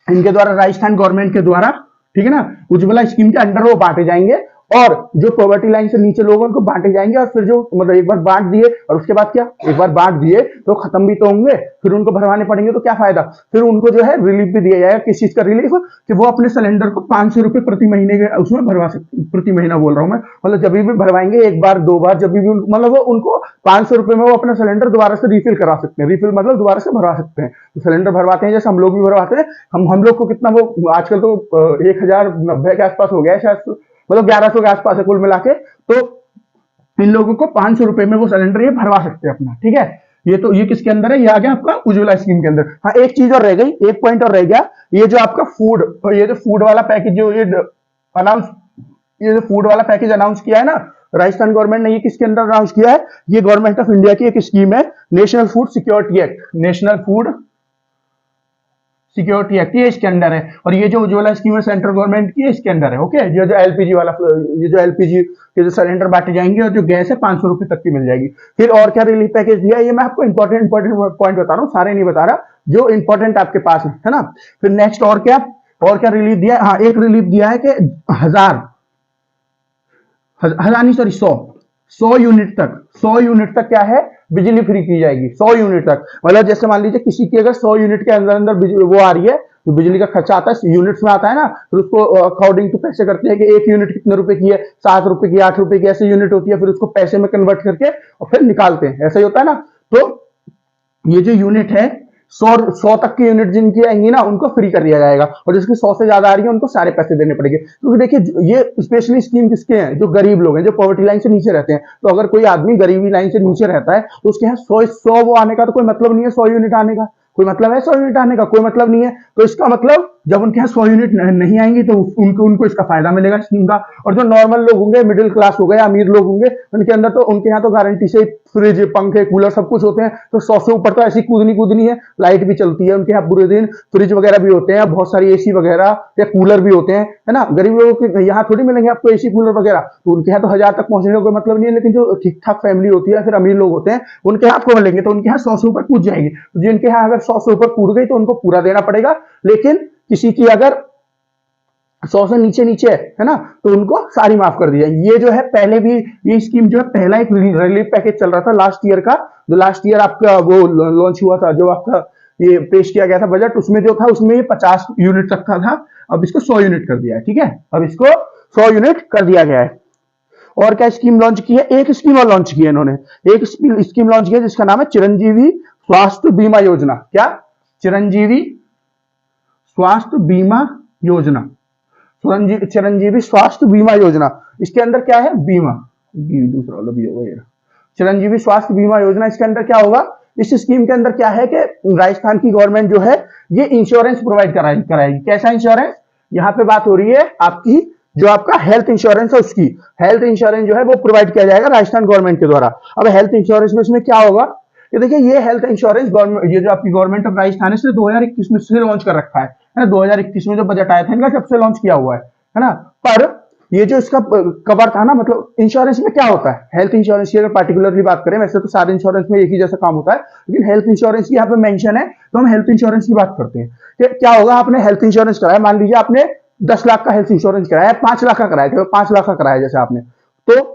इनके द्वारा, राजस्थान गवर्नमेंट के द्वारा। ठीक है ना, उज्ज्वला स्कीम के अंडर वो बांटे जाएंगे, और जो पॉवर्टी लाइन से नीचे लोगों को बांटे जाएंगे। और फिर जो मतलब एक बार बांट दिए और उसके बाद क्या, एक बार बांट दिए तो खत्म भी तो होंगे, फिर उनको भरवाने पड़ेंगे, तो क्या फायदा, फिर उनको जो है रिलीफ भी दिया जाएगा। किस चीज का रिलीफ, कि वो अपने सिलेंडर को 500 रुपए प्रति महीने के उसमें भरवा सकते, प्रति महीना बोल रहा हूँ मैं, मतलब जब भी भरवाएंगे, एक बार दो बार, जब भी मतलब वो उनको 500 रुपए में वो अपना सिलेंडर दोबारा से रिफिल करा सकते हैं। रिफिल मतलब दोबारा से भरवा सकते हैं। तो सिलेंडर भरवाते हैं जैसे हम लोग भी भरवाते हैं। हम लोग को कितना, वो आजकल तो 1090 के आसपास हो गया है शायद, मतलब 1100 के आसपास है कुल मिला के। तो इन लोगों को 500 रुपए में वो सिलेंडर ये भरवा सकते हैं अपना। ठीक है, ये किसके अंदर है, ये आ गया आपका उज्ज्वला स्कीम के अंदर। हाँ, एक चीज और रह गई, एक पॉइंट और रह गया, ये जो आपका फूड, ये जो फूड वाला पैकेज जो ये जो फूड वाला पैकेज अनाउंस किया है ना राजस्थान गवर्नमेंट ने, ये किसके अंदर अनाउंस किया है, ये गवर्नमेंट ऑफ इंडिया की एक स्कीम है, national food security act, national food security act, ये इसके अंडर है। और ये जो उज्ज्वला स्कीम है सेंट्रल गवर्नमेंट की, इसके अंडर है। ओके, ये जो एलपीजी वाला, ये जो एलपीजी के जो सिलेंडर बांटे जाएंगे, और जो गैस है 500 रुपए तक की मिल जाएगी। फिर और क्या रिलीफ पैकेज दिया है, ये मैं आपको इंपॉर्टेंट पॉइंट बता रहा हूँ, सारे नहीं बता रहा, जो इंपॉर्टेंट आपके पास है ना। फिर नेक्स्ट और क्या रिलीफ दिया है, हाँ एक रिलीफ दिया है कि हजार नहीं सॉरी 100 यूनिट तक क्या है, बिजली फ्री की जाएगी। 100 यूनिट तक, मतलब जैसे मान लीजिए किसी की अगर 100 यूनिट के अंदर अंदर वो आ रही है, तो बिजली का खर्चा आता है यूनिट्स में आता है ना, फिर उसको अकॉर्डिंग टू पैसे करते हैं कि एक यूनिट कितने रुपए की है, 7 रुपए की, 8 रुपए की, ऐसी यूनिट होती है। फिर उसको पैसे में कन्वर्ट करके और फिर निकालते हैं, ऐसा ही होता है ना। तो ये जो यूनिट है 100 तक की यूनिट जिनकी आएंगी ना, उनको फ्री कर दिया जाएगा, और जिसकी 100 से ज्यादा आ रही है उनको सारे पैसे देने पड़ेंगे। क्योंकि देखिए, ये स्पेशली स्कीम किसके हैं, जो गरीब लोग हैं, जो पॉवर्टी लाइन से नीचे रहते हैं। तो अगर कोई आदमी गरीबी लाइन से नीचे रहता है, तो उसके यहाँ 100 वो आने का तो कोई मतलब नहीं है, 100 यूनिट आने का कोई मतलब है, 100 यूनिट आने का कोई मतलब नहीं है। तो इसका मतलब जब उनके यहाँ 100 यूनिट नहीं आएंगी, तो उनको इसका फायदा मिलेगा स्कीम का। और जो नॉर्मल लोग होंगे, मिडिल क्लास हो गए, अमीर लोग होंगे, उनके यहाँ तो गारंटी से फ्रिज, पंखे, कूलर सब कुछ होते हैं। तो 100 से ऊपर तो ऐसी कूदनी है, लाइट भी चलती है उनके यहाँ पूरे दिन, फ्रिज वगैरह भी होते हैं, बहुत सारी एसी वगैरह या कूलर भी होते हैं, है ना। गरीब लोगों के यहाँ थोड़ी मिलेंगे आपको एसी कूलर वगैरह, तो उनके यहाँ तो 1000 तक पहुंचने का कोई मतलब नहीं है। लेकिन जो ठीक ठाक फैमिली होती है, फिर अमीर लोग होते हैं, उनके यहाँ आपको मिलेंगे, तो उनके यहाँ 100 से ऊपर कूद जाएगी। तो जिनके यहाँ अगर 100 से ऊपर कूद गई तो उनको पूरा देना पड़ेगा। लेकिन किसी की अगर 100 से नीचे है ना, तो उनको सारी माफ कर दी जाएगी। ये जो है पहले भी ये स्कीम जो है, पहला एक रिलीफ पैकेज चल रहा था लास्ट ईयर का, जो लास्ट ईयर आपका वो लॉन्च हुआ था, जो आपका ये पेश किया गया था बजट, उसमें जो था, उसमें ये 50 यूनिट तक का था। अब इसको 100 यूनिट कर दिया है। ठीक है, अब इसको 100 यूनिट कर दिया गया है। और क्या स्कीम लॉन्च की है, एक स्कीम और लॉन्च की है इन्होंने, एक स्कीम लॉन्च की है जिसका नाम है चिरंजीवी स्वास्थ्य बीमा योजना। क्या, चिरंजीवी स्वास्थ्य बीमा योजना, चिरंजीवी स्वास्थ्य बीमा योजना। इसके अंदर क्या है, बीमा, दूसरा वाला भी होगा, चिरंजीवी स्वास्थ्य बीमा योजना। इसके अंदर क्या होगा, इस स्कीम के अंदर क्या है कि राजस्थान की गवर्नमेंट जो है ये इंश्योरेंस प्रोवाइड कराएगी। कैसा इंश्योरेंस, यहाँ पे बात हो रही है आपकी, जो आपका हेल्थ इंश्योरेंस है, उसकी हेल्थ इंश्योरेंस जो है वो प्रोवाइड किया जाएगा राजस्थान गवर्नमेंट के द्वारा। अब हेल्थ इंश्योरेंस में इसमें क्या होगा, ये देखिए, ये हेल्थ इंश्योरेंस गवर्नमेंट, ये जो आपकी गवर्नमेंट ऑफ राजस्थान है 2021 में से लॉन्च कर रखा है ना। 2021 में जो बजट आया था इनका, जब से लॉन्च किया हुआ है ना। पर ये जो इसका कवर था ना, मतलब इंश्योरेंस में क्या होता है, हेल्थ इंश्योरेंस की अगर पार्टिकुलरली बात करें, वैसे तो सारे इंश्योरेंस में एक ही जैसा काम होता है, लेकिन हेल्थ इंश्योरेंस की यहाँ पे मेंशन है, तो हम हेल्थ इंश्योरेंस की बात करते हैं कि क्या होगा। आपने हेल्थ इंश्योरेंस कराया, मान लीजिए आपने 10 लाख का हेल्थ इंश्योरेंस कराया, 5 लाख का कराया, 5 लाख का कराया जैसे आपने, तो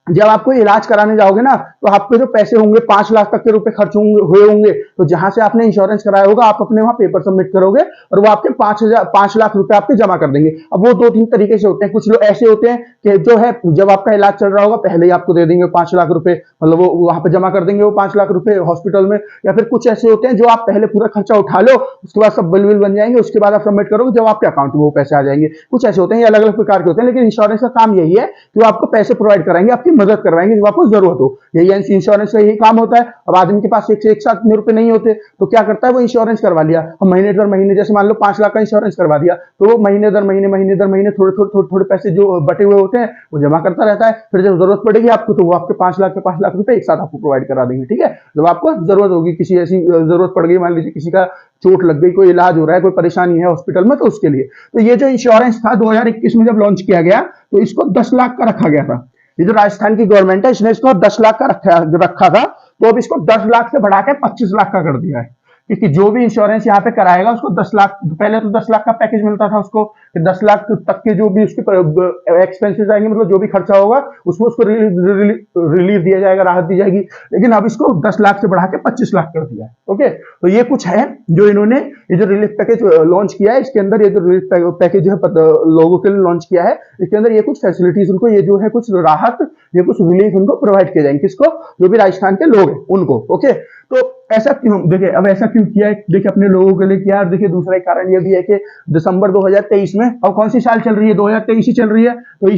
जब आपको इलाज कराने जाओगे ना, तो आपके जो पैसे होंगे 5 लाख तक के रुपए खर्च हुए होंगे, तो जहां से आपने इंश्योरेंस कराया होगा, आप अपने वहां पेपर सबमिट करोगे और वो आपके 5 लाख रुपए आपके जमा कर देंगे। अब वो 2-3 तरीके से होते हैं। कुछ लोग ऐसे होते हैं कि जो है, जब आपका इलाज चल रहा होगा पहले ही आपको दे देंगे 5 लाख रुपए, मतलब वो वहां पे जमा कर देंगे वो 5 लाख रुपए हॉस्पिटल में। या फिर कुछ ऐसे होते हैं जो आप पहले पूरा खर्चा उठा लो, उसके बाद सब बिल बन जाएंगे, उसके बाद आप सबमिट करोगे, जब आपके अकाउंट में वो पैसे आ जाएंगे। कुछ ऐसे होते हैं, ये अलग अलग प्रकार के होते हैं, लेकिन इंश्योरेंस का काम यही है कि वो आपको पैसे प्रोवाइड कराएंगे आपकी मदद करवाएंगे जब आपको जरूरत हो। यही इंश्योरेंस का यही काम होता है। अब आदमी के पास एक साथ इतने रुपए नहीं होते तो क्या करता है, वो इंश्योरेंस करवा लिया और महीने दर महीने, जैसे मान लो 5 लाख का इंश्योरेंस करवा दिया तो वो महीने दर महीने थोड़े थोड़े थोड़े थोड़े पैसे जो बटे हुए होते हैं वो जमा करता रहता है। फिर जब जरूरत पड़ेगी आपको तो वो आपके 5 लाख रुपए एक साथ आपको प्रोवाइड करा देंगे। ठीक है, जब आपको जरूरत होगी, किसी ऐसी जरूरत पड़ गई, मान लीजिए किसी का चोट लग गई, कोई इलाज हो रहा है, कोई परेशानी है हॉस्पिटल में, तो उसके लिए। तो ये जो इंश्योरेंस था 2021 में जब लॉन्च किया गया तो इसको 10 लाख का रखा गया था। ये जो राजस्थान की गवर्नमेंट है इसने इसको 10 लाख का रखा था, तो अब इसको 10 लाख से बढ़ा के 25 लाख का कर दिया है। क्योंकि जो भी इंश्योरेंस यहाँ पे कराएगा उसको 10 लाख, पहले तो 10 लाख का पैकेज मिलता था उसको, 10 लाख तक के जो भी उसके एक्सपेंसेस आएंगे, मतलब जो भी खर्चा होगा उसको उसको रिलीफ दिया जाएगा, राहत दी जाएगी। लेकिन अब इसको 10 लाख से बढ़ा के 25 लाख कर दिया है। ओके, तो ये कुछ है जो इन्होंने, ये जो रिलीफ पैकेज लॉन्च किया है, इसके अंदर ये जो रिलीफ पैकेज है लोगों के लिए लॉन्च किया है, इसके अंदर ये कुछ फैसिलिटीज उनको, ये जो है कुछ राहत, ये कुछ रिलीफ उनको प्रोवाइड किए जाएंगे। किसको? जो भी राजस्थान के लोग हैं उनको। ओके, तो ऐसा क्यों, देखिए अब ऐसा क्यों किया है, देखिए अपने लोगों के लिए किया है। देखिए दूसरा एक कारण ये भी है कि दिसंबर 2023 में, अब कौन सी साल चल रही है, 2023 ही चल रही है, तो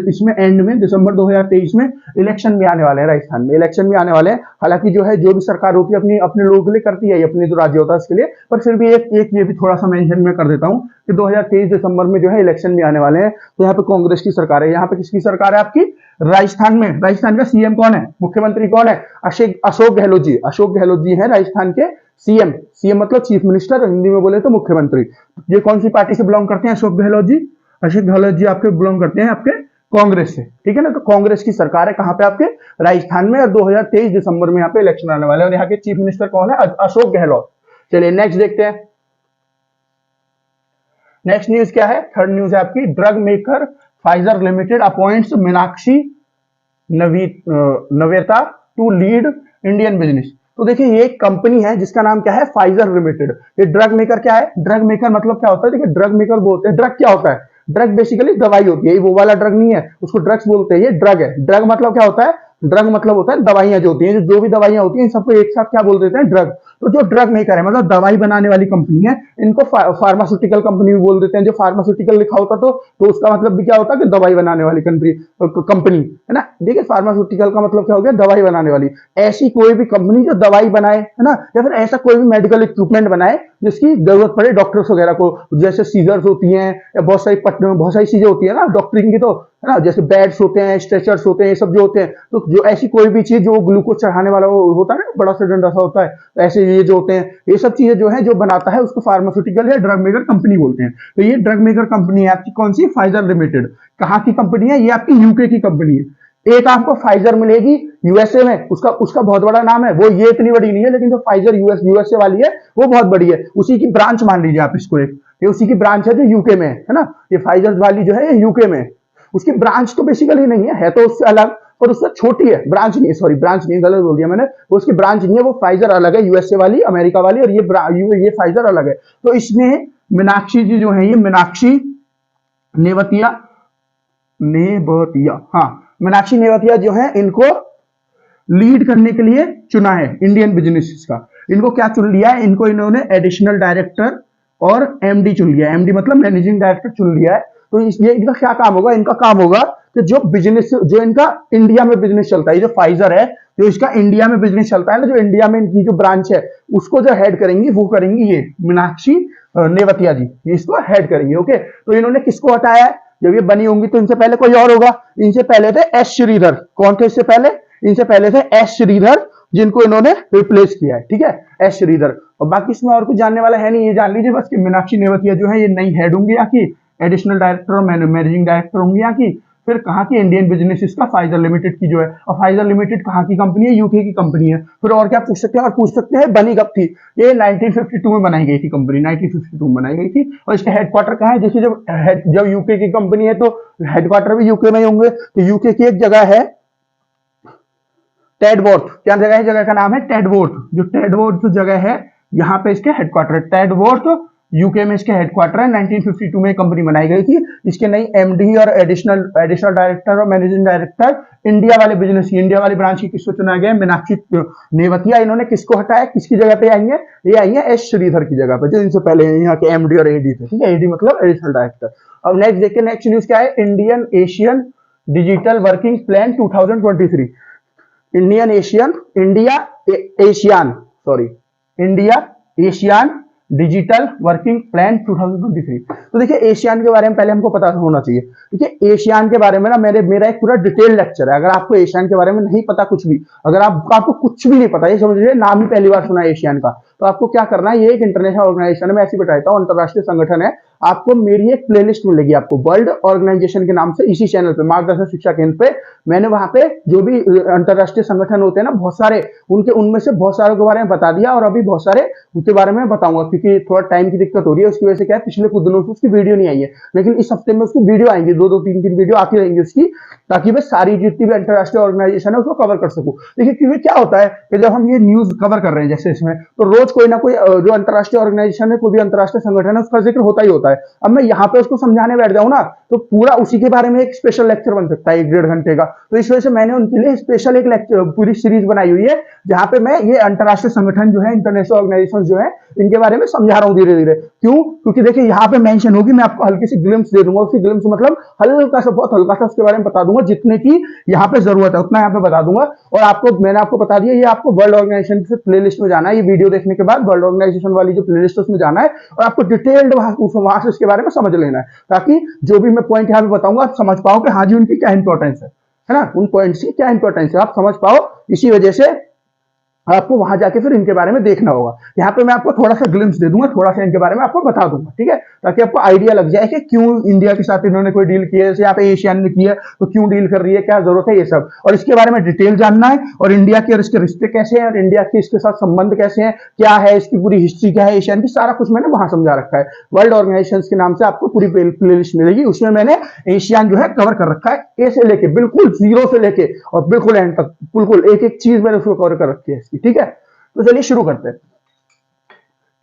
इसमें एंड में दिसंबर 2023 में इलेक्शन भी आने वाले हैं, राजस्थान में इलेक्शन भी आने वाले हैं। हालांकि जो है जो भी सरकार होती है अपनी अपने लोगों के लिए करती है, अपने जो राज्य होता है उसके लिए, पर फिर भी एक ये भी थोड़ा सा मेंशन में कर देता हूं कि 2023 दिसंबर में जो है इलेक्शन भी आने वाले हैं। तो यहाँ पे कांग्रेस की सरकार है, यहाँ पे किसकी सरकार है आपकी? राजस्थान में। राजस्थान का सीएम कौन है, मुख्यमंत्री कौन है? अशोक गहलोत जी। अशोक गहलोत जी है राजस्थान के सीएम। सीएम मतलब चीफ मिनिस्टर, हिंदी में बोले तो मुख्यमंत्री। ये कौन सी पार्टी से बिलोंग करते हैं अशोक गहलोत जी? अशोक गहलोत जी आपके बिलोंग करते हैं आपके कांग्रेस से। ठीक है ना, तो कांग्रेस की सरकार है कहां पे? आपके राजस्थान में। और 2023 दिसंबर में यहाँ पे इलेक्शन आने वाले हैं और यहाँ के चीफ मिनिस्टर कौन है? अशोक गहलोत। चलिए नेक्स्ट देखते हैं। नेक्स्ट न्यूज क्या है? थर्ड न्यूज है आपकी, drug maker Pfizer limited appoints Meenakshi Naveta to lead Indian business. तो देखिए ये एक कंपनी है जिसका नाम क्या है? Pfizer limited. ये ड्रग मेकर क्या है? ड्रग मेकर मतलब क्या होता है? देखिए ड्रग मेकर बोलते हैं, ड्रग क्या होता है? ड्रग बेसिकली दवाई होती है, ये वो वाला ड्रग नहीं है, उसको ड्रग्स बोलते हैं, ये ड्रग है। ड्रग मतलब क्या होता है? ड्रग मतलब होता है दवाइयां जो होती हैं, जो भी दवाइयां होती हैं इन सबको एक साथ क्या बोल देते हैं? ड्रग। तो जो ड्रग मेकर है मतलब दवाई बनाने वाली कंपनी है, इनको फार्मास्यूटिकल कंपनी भी बोल देते हैं। जो फार्मास्यूटिकल लिखा होता तो उसका मतलब भी क्या होता है कि दवाई बनाने वाली कंपनी है ना। देखिए फार्मास्यूटिकल का मतलब क्या हो गया? दवाई बनाने वाली। ऐसी कोई भी कंपनी जो दवाई बनाए, है ना, या फिर ऐसा कोई भी मेडिकल इक्विपमेंट बनाए जिसकी जरूरत पड़े डॉक्टर्स वगैरह को, जैसे सीजर्स होती हैं या बहुत सारी चीजें होती है ना डॉक्टरिंग की, तो है ना, जैसे बेड्स होते हैं, स्ट्रेचर्स होते हैं, ये सब जो होते हैं। तो जो ऐसी कोई भी चीज जो ग्लूकोज चढ़ाने वाला वो होता है ना, बड़ा सा डंडा सा होता है, तो ऐसे ये जो होते हैं, ये सब चीजें जो है जो बनाता है उसको फार्मास्यूटिकल या ड्रग मेकर कंपनी बोलते हैं। तो ये ड्रग मेकर कंपनी है आपकी कौन सी? Pfizer limited. कहाँ की कंपनी है? ये आपकी यूके की कंपनी है। एक आपको फाइजर मिलेगी यूएसए में, उसका बहुत बड़ा नाम है, वो ये इतनी बड़ी नहीं है, लेकिन जो फाइजर यूएसए वाली है वो बहुत बड़ी है। उसी की ब्रांच मान लीजिए आप इसको, एक ये उसी की ब्रांच है जो यूके में है ना। ये फाइजर वाली जो है ये यूके में है। उसकी ब्रांच तो बेसिकली नहीं है तो उससे अलग, पर उससे छोटी है। ब्रांच नहीं है, सॉरी ब्रांच नहीं, गलत बोल दिया मैंने। वो उसकी ब्रांच नहीं है, वो फाइजर अलग है, यूएसए वाली, अमेरिका वाली, और ये फाइजर अलग है। तो इसमें मीनाक्षी जी जो है, ये मीनाक्षी नेवतिया, हाँ मीनाक्षी नेवतिया जो है, इनको लीड करने के लिए चुना है इंडियन बिजनेस का। इनको क्या चुन लिया है? इनको इन्होंने एडिशनल डायरेक्टर और एमडी चुन लिया है। एमडी मतलब मैनेजिंग डायरेक्टर चुन लिया है। तो ये इनका क्या काम होगा? इनका काम होगा कि जो बिजनेस, जो इनका इंडिया में बिजनेस चलता है, जो फाइजर है, जो इसका इंडिया में बिजनेस चलता है ना, जो इंडिया में इनकी जो ब्रांच है उसको जो हेड करेंगी वो करेंगी ये मीनाक्षी नेवतिया जी, ये इसको हेड करेंगे। ओके, तो इन्होंने किसको हटाया है? जब ये बनी होंगी तो इनसे पहले कोई और होगा। इनसे पहले थे एस श्रीधर। कौन थे इससे पहले? इनसे पहले थे एस श्रीधर, जिनको इन्होंने रिप्लेस किया है। ठीक है, एस श्रीधर। और बाकी इसमें और कुछ जानने वाला है नहीं, ये जान लीजिए बस कि मीनाक्षी नेवतिया जो है ये नई हेड होंगी यहाँ की, एडिशनल डायरेक्टर और मैनेजिंग डायरेक्टर होंगी यहाँ की। फिर कहाँ की? इंडियन बिजनेस का फाइजर लिमिटेड की जो है। और फाइजर लिमिटेड कहाँ की कंपनी है? यूके की कंपनी है। फिर और क्या पूछ सकते हैं? और पूछ सकते हैं बनी कब थी? ये 1952 में बनाई गई थी कंपनी, 1952 में बनाई गई थी। और इसका हेडक्वार्टर कहाँ है? जैसे जब यूके की कंपनी है तो हेडक्वार्टर भी यूके में ही होंगे। तो यूके की एक जगह है टेडवोर्थ। क्या जगह है? जगह का नाम है टेडवोर्थ। जो टेडवोर्थ जगह है यहाँ पे इसके हेडक्वार्टर है। टेडवोर्थ यूके में इसके हेडक्वार्टर है। 1952 में कंपनी बनाई गई थी। इसके नई एमडी और एडिशनल डायरेक्टर और मैनेजिंग डायरेक्टर इंडिया वाले बिजनेस की, इंडिया वाली ब्रांच की किसको चुना गया? मीनाक्षी नेवतिया। इन्होंने किसको हटाया? किसकी जगह पे आएंगे? ये आएंगे एस श्रीधर की जगह पे, जो इनसे पहले यहाँ के एमडी और एडी थे। ठीक है, एडी मतलब एडिशनल डायरेक्टर। अब नेक्स्ट देखिए, नेक्स्ट न्यूज क्या है? Indian Asian digital working plan 2023, India ASEAN digital working plan 2023। तो देखिए एशियान के बारे में पहले हमको पता होना चाहिए। देखिए एशियान के बारे में ना मेरा एक पूरा डिटेल लेक्चर है। अगर आपको एशियान के बारे में नहीं पता कुछ भी, अगर आपको कुछ भी नहीं पता, ये समझ लीजिए नाम ही पहली बार सुना है एशियान का, तो आपको क्या करना है, ये एक इंटरनेशनल ऑर्गेनाइजेशन है, मैं ऐसी बताता हूँ, अंतरराष्ट्रीय संगठन है। आपको मेरी एक प्लेलिस्ट मिलेगी आपको वर्ल्ड ऑर्गेनाइजेशन के नाम से, इसी चैनल पे मार्गदर्शन शिक्षा केंद्र पे मैंने वहां पे जो भी अंतरराष्ट्रीय संगठन होते हैं ना बहुत सारे, उनमें से बहुत सारों के बारे में बता दिया, और अभी बहुत सारे उनके बारे में बताऊंगा, क्योंकि थोड़ा टाइम की दिक्कत हो रही है, उसकी वजह से क्या है पिछले कुछ दिनों से उसकी वीडियो नहीं आई है, लेकिन इस हफ्ते में उसकी वीडियो आएंगी, दो तीन वीडियो आती रहेंगी उसकी, ताकि मैं सारी जितनी भी अंतरराष्ट्रीय ऑर्गेनाइजेशन है उसको कवर कर सकूं। देखिए क्योंकि क्या होता है कि जब हम ये न्यूज कवर कर रहे हैं जैसे इसमें, तो रोज कोई ना कोई जो अंतरराष्ट्रीय ऑर्गेनाइजेशन है, कोई भी अंतरराष्ट्रीय संगठन है, उसका जिक्र होता ही होता है। अब मैं यहाँ पे उसको समझाने बैठ जाऊं ना, तो पूरा उसी के बारे में एक स्पेशल लेक्चर बन सकता है 1-1.5 घंटे का। तो इस वजह से मैंने उनके लिए स्पेशल एक लेक्चर पूरी सीरीज बनाई हुई है, जहां पे मैं ये अंतरराष्ट्रीय संगठन जो है, इंटरनेशनल ऑर्गेनाइजेशन जो है, इनके बारे में समझा रहा हूँ धीरे धीरे। क्यों? क्योंकि देखिए यहाँ पे मेंशन होगी, मैं आपको हल्की सी ग्लिम्स दे दूंगा, उसकी ग्लिम्स मतलब हल्का सा, बहुत हल्का सा उसके बारे में बता दूंगा, जितने की यहाँ पे जरूरत है उतना यहाँ पे बता दूंगा। और मैंने आपको बता दिया, ये आपको वर्ल्ड ऑर्गेनाइजेशन की प्लेलिस्ट में जाना है, ये वीडियो देखने के बाद वर्ल्ड ऑर्गेनाइजेशन वाली जो प्लेलिस्ट है उसमें जाना है, और आपको डिटेल्ड वहां से इसके बारे में समझ लेना है, ताकि जो भी मैं पॉइंट यहाँ पे बताऊंगा आप समझ पाओ कि हाँ जी उनकी क्या इंपॉर्टेंस है ना, उन पॉइंट्स की क्या इंपॉर्टेंस है आप समझ पाओ। इसी वजह से आपको वहां जाके फिर इनके बारे में देखना होगा। यहाँ पे मैं आपको थोड़ा सा ग्लिम्स दे दूंगा, थोड़ा सा इनके बारे में आपको बता दूंगा, ठीक है, ताकि आपको आइडिया लग जाए कि क्यों इंडिया के साथ इन्होंने कोई डील किया है, जैसे यहाँ पे एशियन ने की है तो क्यों डील कर रही है, क्या जरूरत है, ये सब, और इसके बारे में डिटेल जानना है, और इंडिया के और इसके रिश्ते कैसे हैं, और इंडिया के इसके साथ संबंध कैसे हैं, क्या है इसकी पूरी हिस्ट्री, क्या है एशियन की, सारा कुछ मैंने वहां समझा रखा है। वर्ल्ड ऑर्गेनाइजेशन के नाम से आपको पूरी प्ले लिस्ट मिलेगी, उसमें मैंने एशियन जो है कवर कर रखा है, ए से लेके बिल्कुल जीरो से लेके और बिल्कुल एंड तक, बिल्कुल एक एक चीज मैंने उसको कवर कर रखी है इसकी, ठीक है। तो चलिए शुरू करते हैं।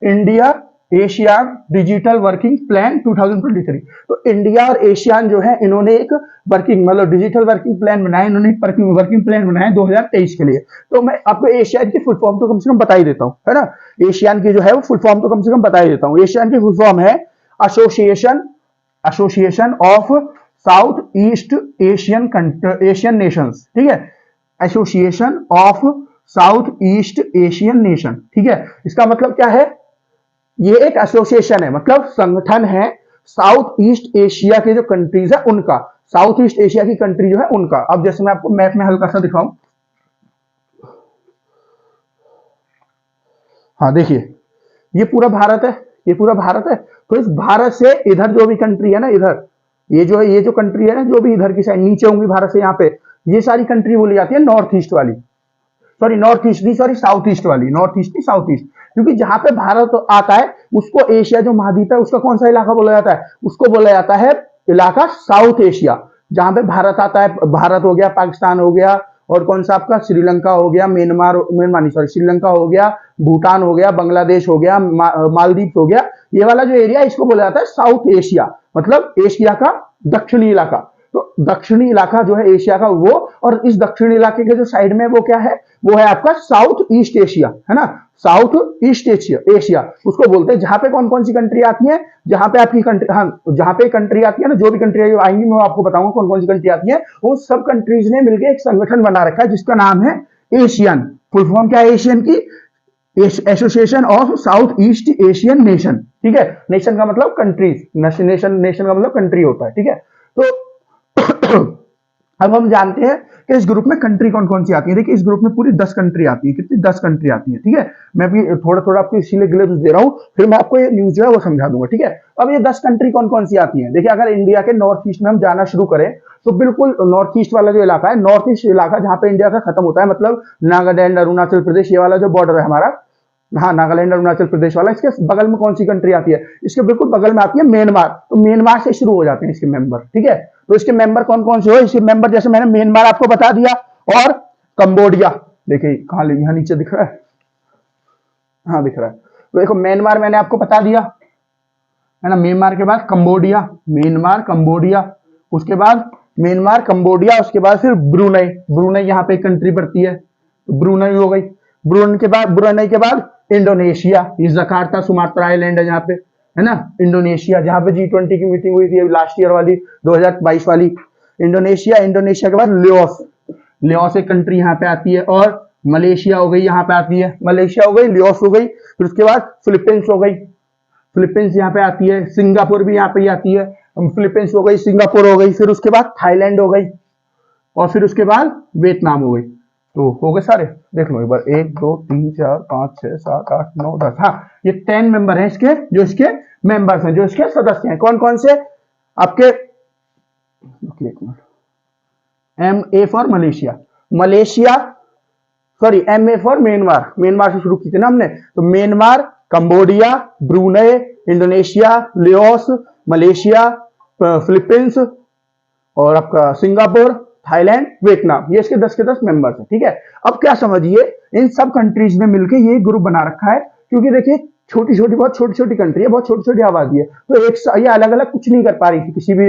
India ASEAN digital working plan 2023। तो इंडिया और एशियान जो है इन्होंने एक वर्किंग मतलब डिजिटल वर्किंग प्लान बनाया, इन्होंने एक वर्किंग प्लान बनाया 2023 के लिए। तो मैं आपको एशियान की फुल फॉर्म तो कम से कम बता ही देता हूं, है ना, एशियान की जो है वो फुल फॉर्म तो कम से कम बता ही देता हूं। एशियान की फुल फॉर्म है association of south east Asian Nations, ठीक है, association of south east Asian nation, ठीक है। इसका मतलब क्या है, ये एक एसोसिएशन है, मतलब संगठन है साउथ ईस्ट एशिया के जो कंट्रीज है उनका, साउथ ईस्ट एशिया की कंट्री जो है उनका। अब जैसे मैं आपको मैप में हल्का सा दिखाऊं, हाँ देखिए ये पूरा भारत है, ये पूरा भारत है। तो इस भारत से इधर जो भी कंट्री है ना, इधर ये जो कंट्री है ना, जो भी इधर की साइड नीचे होंगी भारत से, यहाँ पे ये सारी कंट्री बोली जाती है नॉर्थ ईस्ट वाली, नॉर्थ ईस्ट नहीं, साउथ ईस्ट वाली, नॉर्थ ईस्ट नहीं साउथ ईस्ट, क्योंकि जहां पे भारत आता है उसको एशिया जो महाद्वीप है उसका कौन सा इलाका बोला जाता है, उसको बोला जाता है इलाका साउथ एशिया। जहां पे भारत आता है, भारत हो गया, पाकिस्तान हो गया, और कौन सा आपका श्रीलंका हो गया, श्रीलंका हो गया, भूटान हो गया, बांग्लादेश हो गया, मालदीव हो गया, ये वाला जो एरिया इसको बोला जाता है साउथ एशिया, मतलब एशिया का दक्षिणी इलाका। तो दक्षिणी इलाका जो है एशिया का वो, और इस दक्षिणी इलाके के जो साइड में वो क्या है, वो है आपका साउथ ईस्ट एशिया, है ना, साउथ ईस्ट एशिया उसको बोलते हैं। जहां पे कौन कौन सी कंट्री आती है, जहां पे आपकी कंट्री, हाँ जहां पे कंट्री आती है ना, जो भी कंट्री आएंगी मैं आपको बताऊंगा कौन कौन सी कंट्री आती है, वो सब कंट्रीज ने मिलकर एक संगठन बना रखा है जिसका नाम है एशियन। फुल फॉर्म क्या है एशियन की, association of south east Asian nation, ठीक है। नेशन का मतलब कंट्रीज, नेशन का मतलब कंट्री होता है, ठीक है। तो अब हम जानते हैं कि इस ग्रुप में कंट्री कौन कौन सी आती है। देखिए इस ग्रुप में पूरी 10 कंट्री आती है, कितनी 10 कंट्री आती है, ठीक है। मैं अभी थोड़ा थोड़ा आपको इसीलिए ग्लिम्स दे रहा हूं, फिर मैं आपको ये न्यूज जो है वो समझा दूंगा, ठीक है। अब ये 10 कंट्री कौन कौन सी आती है, देखिए अगर इंडिया के नॉर्थ ईस्ट में हम जाना शुरू करें तो बिल्कुल नॉर्थ ईस्ट वाला जो इलाका है, नॉर्थ ईस्ट इलाका जहां पे इंडिया का खत्म होता है, मतलब नागालैंड अरुणाचल प्रदेश, ये वाला जो बॉर्डर है हमारा, हाँ नागालैंड अरुणाचल प्रदेश वाला, इसके बगल में कौन सी कंट्री आती है, इसके बिल्कुल बगल में आती है म्यांमार। तो म्यांमार से शुरू हो जाते हैं इसके मेंबर, ठीक है। तो इसके मेंबर कौन कौन से हो, इसके मेंबर जैसे मैंने म्यांमार आपको बता दिया, और कंबोडिया, देखिए कहां यहाँ नीचे दिख रहा है, हाँ दिख रहा है। तो देखो म्यांमार मैंने आपको बता दिया, है ना, म्यांमार के बाद कंबोडिया, म्यांमार कंबोडिया, उसके बाद म्यांमार कंबोडिया, उसके बाद फिर ब्रुनई, ब्रुनई यहाँ पे कंट्री पड़ती है, तो ब्रुनई हो गई। ब्रुनई के बाद इंडोनेशिया, ये जकार्ता सुमात्रा आइलैंड है जहाँ पे, है ना, इंडोनेशिया, जहां पे G20 की मीटिंग हुई थी लास्ट ईयर वाली, 2022 वाली। इंडोनेशिया, इंडोनेशिया के बाद लेओस, लेओस एक कंट्री यहाँ पे आती है, और मलेशिया हो गई यहाँ पे आती है, मलेशिया हो गई, लेओस हो गई, फिर उसके बाद फिलीपींस हो गई, फिलीपींस यहाँ पे आती है, सिंगापुर भी यहाँ पे ही आती है, फिलीपींस हो गई, सिंगापुर हो गई, फिर उसके बाद थाईलैंड हो गई, और फिर उसके बाद वियतनाम हो गई। तो हो गए सारे, देख लो एक बार, 1 2 3 4 5 6 7 8 9 10, हाँ ये 10 मेंबर हैं इसके, जो इसके मेंबर्स हैं, जो इसके सदस्य हैं। कौन कौन से आपके, M A for Malaysia, Malaysia sorry M A for Myanmar, Myanmar से शुरू की थी ना हमने, तो Myanmar, Cambodia, Brunei, Indonesia, Laos, Malaysia, Philippines, और आपका सिंगापुर, थाईलैंड, वियतनाम, ये इसके 10 के 10 मेंबर्स हैं। ठीक है, अब क्या समझिए, इन सब कंट्रीज ने मिलकर ये ग्रुप बना रखा है, क्योंकि देखिए छोटी छोटी, बहुत छोटी छोटी कंट्री है, बहुत छोटी छोटी आबादी है, तो एक ये अलग अलग कुछ नहीं कर पा रही थी किसी भी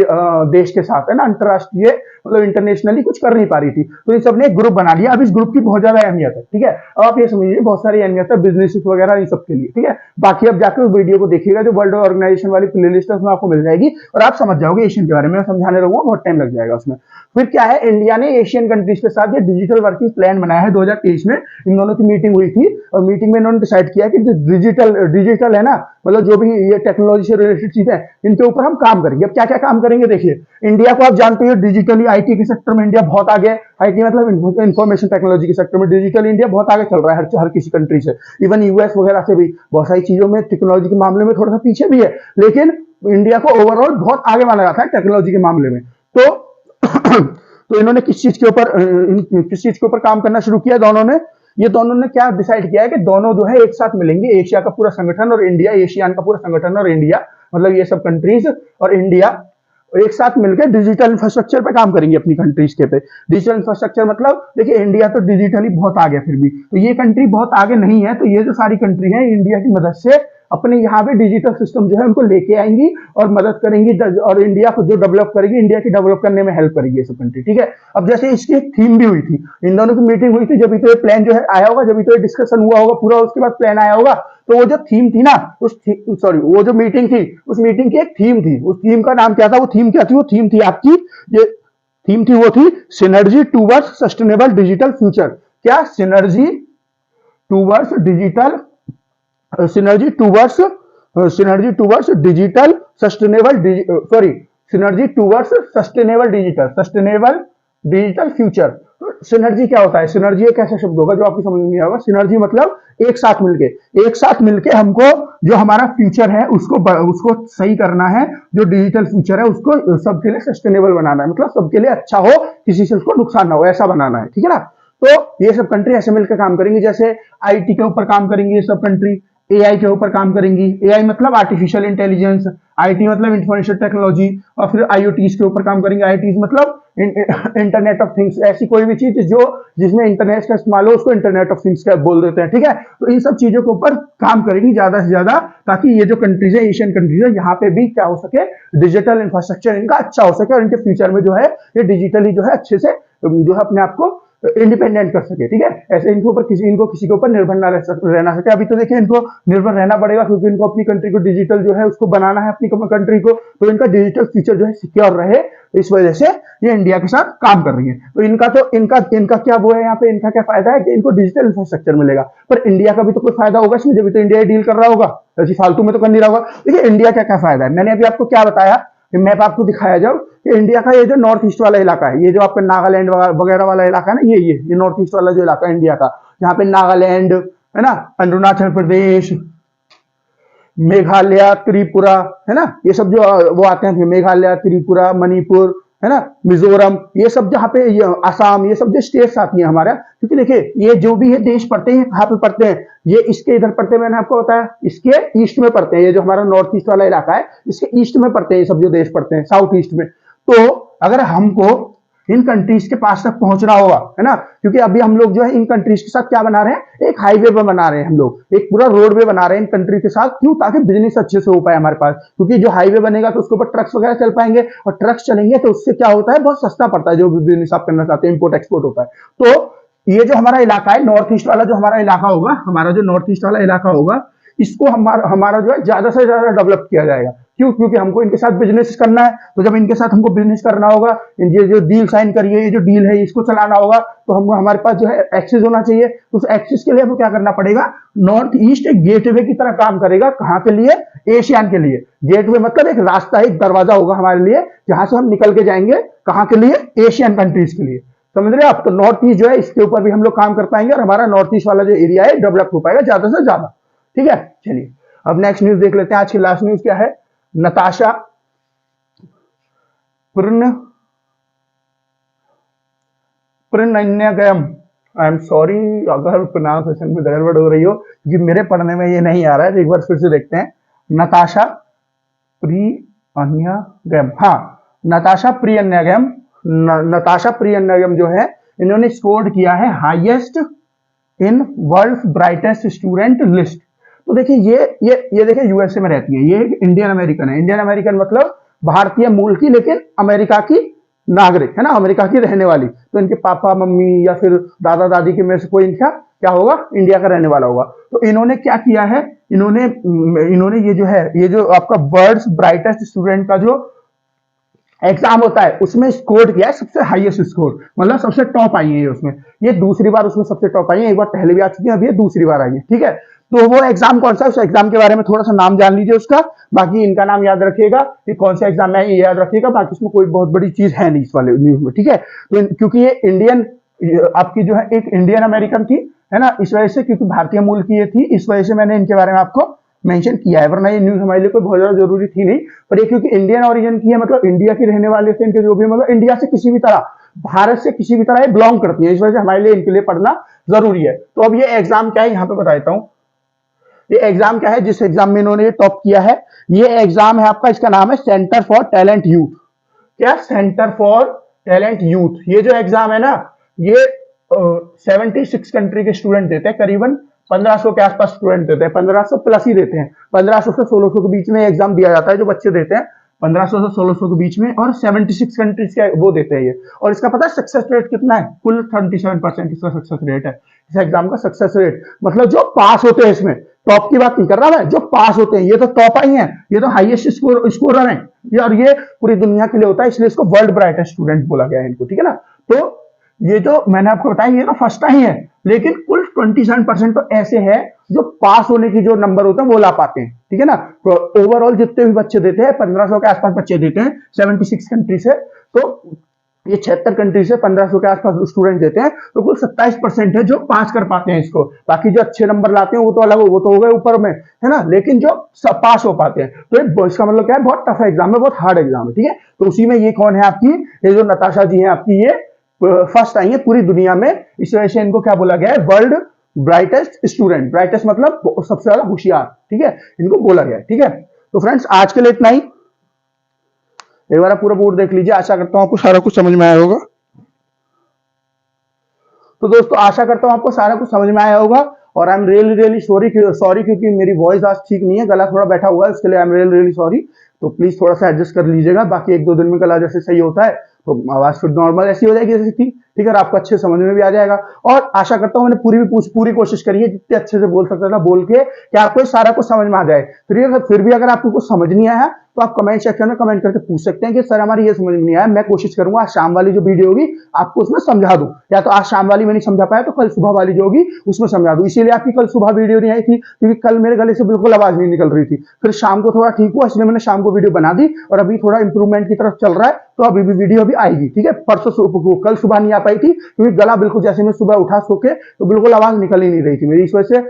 देश के साथ, है ना, अंतरराष्ट्रीय मतलब इंटरनेशनली कुछ कर नहीं पा रही थी, तो इन सब ने एक ग्रुप बना लिया। अब इस ग्रुप की बहुत ज्यादा अहमियत है। ठीक है, अब आप ये समझिए बहुत सारी अहमियत है बिजनेस वगैरह इन सब के लिए। ठीक है, बाकी अब जाकर उस वीडियो को देखिएगा, जो वर्ल्ड ऑर्गेनाइजेशन वाली प्लेलिस्ट है उसमें आपको मिल जाएगी, और आप समझ जाओगे एशियन के बारे में। मैं समझाने रहूंगा, बहुत टाइम लग जाएगा उसमें। फिर क्या है, इंडिया ने एशियन कंट्रीज के साथ ये डिजिटल वर्किंग प्लान बनाया है 2023 में। इन दोनों की मीटिंग हुई थी, और मीटिंग में इन्होंने डिसाइड किया कि जो डिजिटल है ना, मतलब जो भी ये टेक्नोलॉजी से रिलेटेड चीजें हैं, इनके ऊपर हम काम करेंगे। अब क्या क्या काम करेंगे, देखिए इंडिया को आप जानते हो डिजिटली आईटी के सेक्टर में इंडिया बहुत आगे है। आईटी मतलब इंफॉर्मेशन टेक्नोलॉजी के सेक्टर में डिजिटल इंडिया बहुत आगे चल रहा है, हर किसी कंट्री से, इवन यूएस वगैरह से भी बहुत सारी चीजों में टेक्नोलॉजी के मामले में थोड़ा सा पीछे भी है, लेकिन इंडिया को ओवरऑल बहुत आगे माना जाता है टेक्नोलॉजी के मामले में। तो इन्होंने किस चीज के ऊपर काम करना शुरू किया दोनों ने, ये दोनों ने क्या डिसाइड किया है कि दोनों जो है एक साथ मिलेंगे, एशिया का पूरा संगठन और इंडिया, एशियान का पूरा संगठन और इंडिया, मतलब ये सब कंट्रीज और इंडिया एक साथ मिलकर डिजिटल इंफ्रास्ट्रक्चर पे काम करेंगे अपनी कंट्रीज के पे। डिजिटल इंफ्रास्ट्रक्चर मतलब देखिए इंडिया तो डिजिटली बहुत आगे है, फिर भी तो ये कंट्री बहुत आगे नहीं है, तो ये जो सारी कंट्री है इंडिया की मदद से अपने यहाँ पे डिजिटल सिस्टम जो है उनको लेके आएंगी और मदद करेंगी, और इंडिया को जो डेवलप करेगी, इंडिया की डेवलप करने में हेल्प करेगी ये सब कंट्री। ठीक है, अब जैसे इसकी एक थीम भी हुई थी, इन दोनों की मीटिंग हुई थी, जब तो ये प्लान जो है आया होगा, जब तो ये डिस्कशन हुआ होगा पूरा, उसके बाद प्लान आया होगा। तो वो जो थीम थी ना, वो जो मीटिंग थी, उस मीटिंग की एक थीम थी, उस थीम का नाम क्या था, वो थीम क्या थी, वो थीम थी आपकी, ये थीम थी, वो थी synergy towards sustainable digital future. क्या, synergy towards digital, synergy towards digital sustainable, synergy towards sustainable digital future. Synergy क्या होता है, सिनर्जी एक ऐसा शब्द होगा जो आपको समझ में नहीं आएगा। सिनर्जी मतलब एक साथ मिलके हमको जो हमारा फ्यूचर है उसको सही करना है, जो डिजिटल फ्यूचर है उसको सबके लिए सस्टेनेबल बनाना है, मतलब सबके लिए अच्छा हो, किसी से उसको नुकसान ना हो, ऐसा बनाना है। ठीक है ना, तो ये सब कंट्री ऐसे मिलकर काम करेंगी। जैसे आईटी के ऊपर काम करेंगी ये सब कंट्री, एआई के ऊपर काम करेंगी, एआई मतलब आर्टिफिशियल इंटेलिजेंस, आईटी मतलब इंफॉर्मेशन टेक्नोलॉजी, और फिर आईओटी के ऊपर काम करेंगे, आईटी मतलब इंटरनेट ऑफ थिंग्स, ऐसी कोई भी चीज जिसमें इंटरनेट का इस्तेमाल हो उसको इंटरनेट ऑफ थिंग्स का बोल देते हैं। ठीक है, तो इन सब चीजों के ऊपर काम करेंगी ज्यादा से ज्यादा, ताकि ये जो कंट्रीज है, एशियन कंट्रीज है, यहाँ पे भी क्या हो सके, डिजिटल इंफ्रास्ट्रक्चर इनका अच्छा हो सके, और इनके फ्यूचर में जो है ये डिजिटली जो है अच्छे से जो है अपने आप को इंडिपेंडेंट कर सके। ठीक है, ऐसे इनको किसी के ऊपर निर्भर ना रहना सके। अभी तो देखिए इनको निर्भर रहना पड़ेगा, क्योंकि इनको अपनी कंट्री को डिजिटल जो है उसको बनाना है अपनी कंट्री को, तो इनका डिजिटल फ्यूचर जो है सिक्योर रहे, इस वजह से ये इंडिया के साथ काम कर रही है। तो इनका क्या वो है, यहाँ पे इनका क्या फायदा है कि इनको डिजिटल इंफ्रास्ट्रक्चर मिलेगा, पर इंडिया का भी तो कोई फायदा होगा इसमें, जब भी तो इंडिया डील कर रहा होगा, ऐसी फालतू में तो कर नहीं रहा होगा। देखिए इंडिया क्या क्या फायदा है, मैंने अभी आपको क्या बताया, मैप आपको दिखाया जब कि इंडिया का ये जो नॉर्थ ईस्ट वाला इलाका है, ये जो आपका नागालैंड वगैरह वाला इलाका है ना, ये नॉर्थ ईस्ट वाला जो इलाका है इंडिया का, यहाँ पे नागालैंड है ना, अरुणाचल प्रदेश, मेघालय, त्रिपुरा, है ना, ये सब जो वो आते हैं, मेघालय, त्रिपुरा, मणिपुर, है ना, मिजोरम, ये सब जहाँ पे आसाम, ये सब जो स्टेट्स आती हैं हमारा, क्योंकि देखिए ये जो भी ये देश पड़ते हैं कहाँ पे पड़ते हैं, ये इसके इधर पड़ते हैं, मैंने आपको बताया इसके ईस्ट में पड़ते हैं, ये जो हमारा नॉर्थ ईस्ट वाला इलाका है इसके ईस्ट में पड़ते हैं, ये सब जो देश पड़ते हैं साउथ ईस्ट में। तो अगर हमको इन कंट्रीज के पास तक पहुंचना होगा, है ना, क्योंकि अभी हम लोग जो है इन कंट्रीज के साथ क्या बना रहे हैं, एक हाईवे पे बना रहे हैं, हम लोग एक पूरा रोडवे बना रहे हैं इन कंट्री के साथ, क्यों, ताकि बिजनेस अच्छे से हो पाए हमारे पास, क्योंकि जो हाईवे बनेगा तो उसके ऊपर ट्रक्स वगैरह चल पाएंगे, और ट्रक्स चलेंगे तो उससे क्या होता है, बहुत सस्ता पड़ता है, जो भी बिजनेस आप करना चाहते हैं, इंपोर्ट एक्सपोर्ट होता है। तो ये जो हमारा इलाका है नॉर्थ ईस्ट वाला, जो हमारा इलाका होगा, हमारा जो नॉर्थ ईस्ट वाला इलाका होगा, इसको हमारा जो है ज्यादा से ज्यादा डेवलप किया जाएगा। क्यों? क्योंकि हमको इनके साथ बिजनेस करना है। तो जब इनके साथ हमको बिजनेस करना होगा, ये जो डील साइन करिए, ये जो डील है इसको चलाना होगा, तो हमको हमारे पास जो है एक्सेस होना चाहिए। तो उस एक्सेस के लिए हमको क्या करना पड़ेगा, नॉर्थ ईस्ट एक गेटवे की तरह काम करेगा। कहाँ के लिए? एशियान के लिए। गेटवे मतलब एक रास्ता, एक दरवाजा होगा हमारे लिए, जहां से हम निकल के जाएंगे कहाँ के लिए? एशियन कंट्रीज के लिए। समझ रहे आप? तो नॉर्थ ईस्ट जो है इसके ऊपर भी हम लोग काम कर पाएंगे और हमारा नॉर्थ ईस्ट वाला जो एरिया है डेवलप हो पाएगा ज्यादा से ज्यादा। ठीक है, चलिए अब नेक्स्ट न्यूज देख लेते हैं। आज की लास्ट न्यूज क्या है? नताशा प्रणयगयम, आई एम सॉरी अगर प्रोनाउंसिएशन में गड़बड़ हो रही हो, क्योंकि मेरे पढ़ने में ये नहीं आ रहा है। तो एक बार फिर से देखते हैं। नताशा प्रियन्यागम, हाँ नताशा प्रियन्यागम, नताशा प्रियन्यागम जो है इन्होंने स्कोर किया है highest in world brightest student list. तो देखिए ये देखिए यूएसए में रहती है, ये इंडियन अमेरिकन है। इंडियन अमेरिकन मतलब भारतीय मूल की लेकिन अमेरिका की नागरिक है ना, अमेरिका की रहने वाली। तो इनके पापा मम्मी या फिर दादा दादी के में से कोई इनका क्या होगा? इंडिया का रहने वाला होगा। तो इन्होंने क्या किया है, इन्होंने ये जो है, ये जो आपका वर्ल्ड्स ब्राइटेस्ट स्टूडेंट का जो एग्जाम होता है उसमें स्कोर किया है सबसे हाईएस्ट स्कोर, मतलब सबसे टॉप आई है उसमें। ये दूसरी बार उसमें सबसे टॉप आई है, एक बार पहले भी आ चुकी है, अभी ये दूसरी बार आई है। ठीक है, तो वो एग्जाम कौन सा है, उस एग्जाम के बारे में थोड़ा सा नाम जान लीजिए उसका। बाकी इनका नाम याद रखिएगा कि कौन सा एग्जाम है, ये याद रखिएगा। बाकी इसमें कोई बहुत बड़ी चीज है नहीं इस वाले न्यूज में। ठीक है, तो क्योंकि ये इंडियन आपकी जो है एक इंडियन अमेरिकन थी है ना, इस वजह से, क्योंकि भारतीय मूल की ये थी, इस वजह से मैंने इनके बारे में आपको मेंशन किया है। वरना ये न्यूज हमारे लिए कोई बहुत ज्यादा जरूरी थी नहीं, पर ये क्योंकि इंडियन ओरिजिन की है, मतलब इंडिया की रहने वाले थे इनके जो भी, मतलब इंडिया से किसी भी तरह, भारत से किसी भी तरह ये बिलोंग करती है, इस वजह से हमारे लिए इनके लिए पढ़ना जरूरी है। तो अब ये एग्जाम क्या है यहाँ पे बता देता हूँ। ये एग्जाम क्या है जिस एग्जाम में इन्होंने टॉप किया है, ये एग्जाम है आपका, इसका नाम है सेंटर फॉर टैलेंट यूथ। क्या? Centre for talent youth. ये जो एग्जाम है ना, ये 76 कंट्री के स्टूडेंट देते हैं, करीबन 1500 के आसपास स्टूडेंट देते हैं, 1500 प्लस ही देते हैं। 1500 से 1600 के बीच में एग्जाम दिया जाता है, जो बच्चे देते हैं 1500 से 1600 के बीच में, और 76 कंट्रीज के वो देते हैं ये। और इसका पता है सक्सेस रेट कितना है? कुल 37% इसका सक्सेस रेट है, इस एग्जाम का सक्सेस रेट। मतलब जो पास होते हैं, इसमें टॉप की बात नहीं कर रहा मैं, जो पास होते हैं, ये तो टॉप आई हैं, ये तो हाईएस्ट स्कोरर हैं, और ये पूरी दुनिया के लिए होता है, इसलिए इसको वर्ल्ड ब्राइटेस्ट स्टूडेंट बोला गया है इनको। ठीक है ना, तो ये जो मैंने आपको बताया ये तो फर्स्ट ही है, लेकिन कुल 27% तो ऐसे हैं जो पास होने की जो नंबर होते हैं वो ला पाते हैं। ठीक है ना, तो ओवरऑल जितने भी बच्चे देते हैं 1500 के आसपास बच्चे देते हैं 76 कंट्री से, तो ये 76 कंट्री से 1500 के आसपास स्टूडेंट देते हैं, तो कुल 27% है जो पास कर पाते हैं इसको। बाकी जो अच्छे नंबर लाते हैं वो तो अलग, वो तो हो गए ऊपर में है ना, लेकिन जो पास हो पाते हैं, तो इसका मतलब क्या है, बहुत टफ एग्जाम है, बहुत हार्ड एग्जाम है। ठीक है, तो उसी में ये कौन है आपकी, ये जो नताशा जी है आपकी, ये फर्स्ट आई है पूरी दुनिया में, इस वजह से इनको क्या बोला गया है, वर्ल्ड ब्राइटेस्ट स्टूडेंट। ब्राइटेस्ट मतलब सबसे ज्यादा होशियार। ठीक है, इनको बोला गया है। ठीक है, तो फ्रेंड्स आज के लिए इतना ही। एक बार पूरा बोर्ड देख लीजिए, आशा करता हूं आपको सारा कुछ समझ में आया होगा। तो दोस्तों आशा करता हूं आपको सारा कुछ समझ में आया होगा, और आई एम रियली सॉरी क्योंकि मेरी वॉइस आज ठीक नहीं है, गला थोड़ा बैठा हुआ है, उसके लिए आई एम रियली सॉरी। तो प्लीज थोड़ा सा एडजस्ट कर लीजिएगा। बाकी 1-2 दिन में गला जैसे सही होता है तो आवाज फिर नॉर्मल ऐसी हो जाएगी जैसी थी। ठीक है, आपको अच्छे समझ में भी आ जाएगा, और आशा करता हूं मैंने पूरी कोशिश करी है जितने अच्छे से बोल सकता था बोल के, कि आपको सारा कुछ समझ में आ जाए। फिर भी अगर आपको कुछ समझ नहीं आया तो आप कमेंट सेक्शन में कमेंट करके पूछ सकते हैं कि सर हमारी ये समझ में नहीं आया। मैं कोशिश करूंगा आज शाम वाली जो वीडियो होगी आपको उसमें समझा दूं, या तो आज शाम वाली में नहीं समझा पाया तो कल सुबह वाली जो होगी उसमें समझा दूं। इसीलिए आपकी कल सुबह वीडियो नहीं आई थी, क्योंकि कल मेरे गले से बिल्कुल आवाज नहीं निकल रही थी। फिर शाम को थोड़ा ठीक हुआ, इसलिए मैंने शाम को वीडियो बना दी, और अभी थोड़ा इंप्रूवमेंट की तरफ चल रहा है, तो अभी भी वीडियो अभी आएगी। ठीक है, कल सुबह नहीं आ पाई थी, क्योंकि गला बिल्कुल, जैसे मैं सुबह उठा सो के तो बिल्कुल आवाज निकल ही नहीं रही थी मेरी, इस वजह से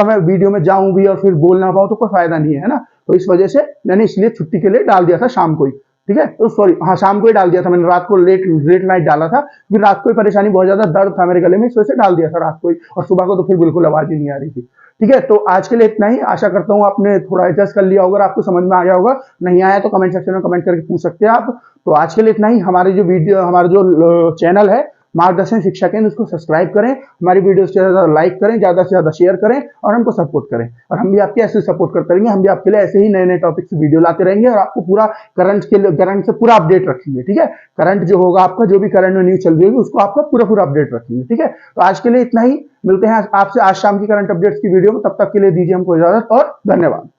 मैं वीडियो में जाऊं भी और फिर बोल ना पाऊं तो कोई फायदा नहीं है ना। तो इस वजह से मैंने इसलिए छुट्टी के लिए डाल दिया था शाम को ही। ठीक है, तो सॉरी, हाँ शाम को ही डाल दिया था मैंने, रात को लेट नाइट डाला था, क्योंकि रात को ही परेशानी, बहुत ज्यादा दर्द था मेरे गले में, इस वजह से डाल दिया था रात को ही, और सुबह को तो फिर बिल्कुल आवाज ही नहीं आ रही थी। ठीक है, तो आज के लिए इतना ही। आशा करता हूँ आपने थोड़ा एडजस्ट कर लिया होगा, आपको समझ में आ गया होगा। नहीं आया तो कमेंट सेक्शन में कमेंट करके पूछ सकते हैं आप। तो आज के लिए इतना ही। हमारे जो चैनल है मार्गदर्शन शिक्षा केंद्र, उसको सब्सक्राइब करें, हमारी वीडियो से ज्यादा लाइक करें, ज्यादा से ज्यादा शेयर करें, और हमको सपोर्ट करें, और हम भी आपके ऐसे सपोर्ट करते रहेंगे। हम भी आपके लिए ऐसे ही नए टॉपिक से वीडियो लाते रहेंगे, और आपको पूरा करंट से पूरा अपडेट रखेंगे। ठीक है, करंट जो होगा आपका, जो भी करंट में न्यूज चल रही होगी उसको आपका पूरा अपडेट रखेंगे। ठीक है, तो आज के लिए इतना ही। मिलते हैं आपसे आज शाम की करंट अपडेट्स की वीडियो में, तब तक के लिए दीजिए हमको इजाजत, और धन्यवाद।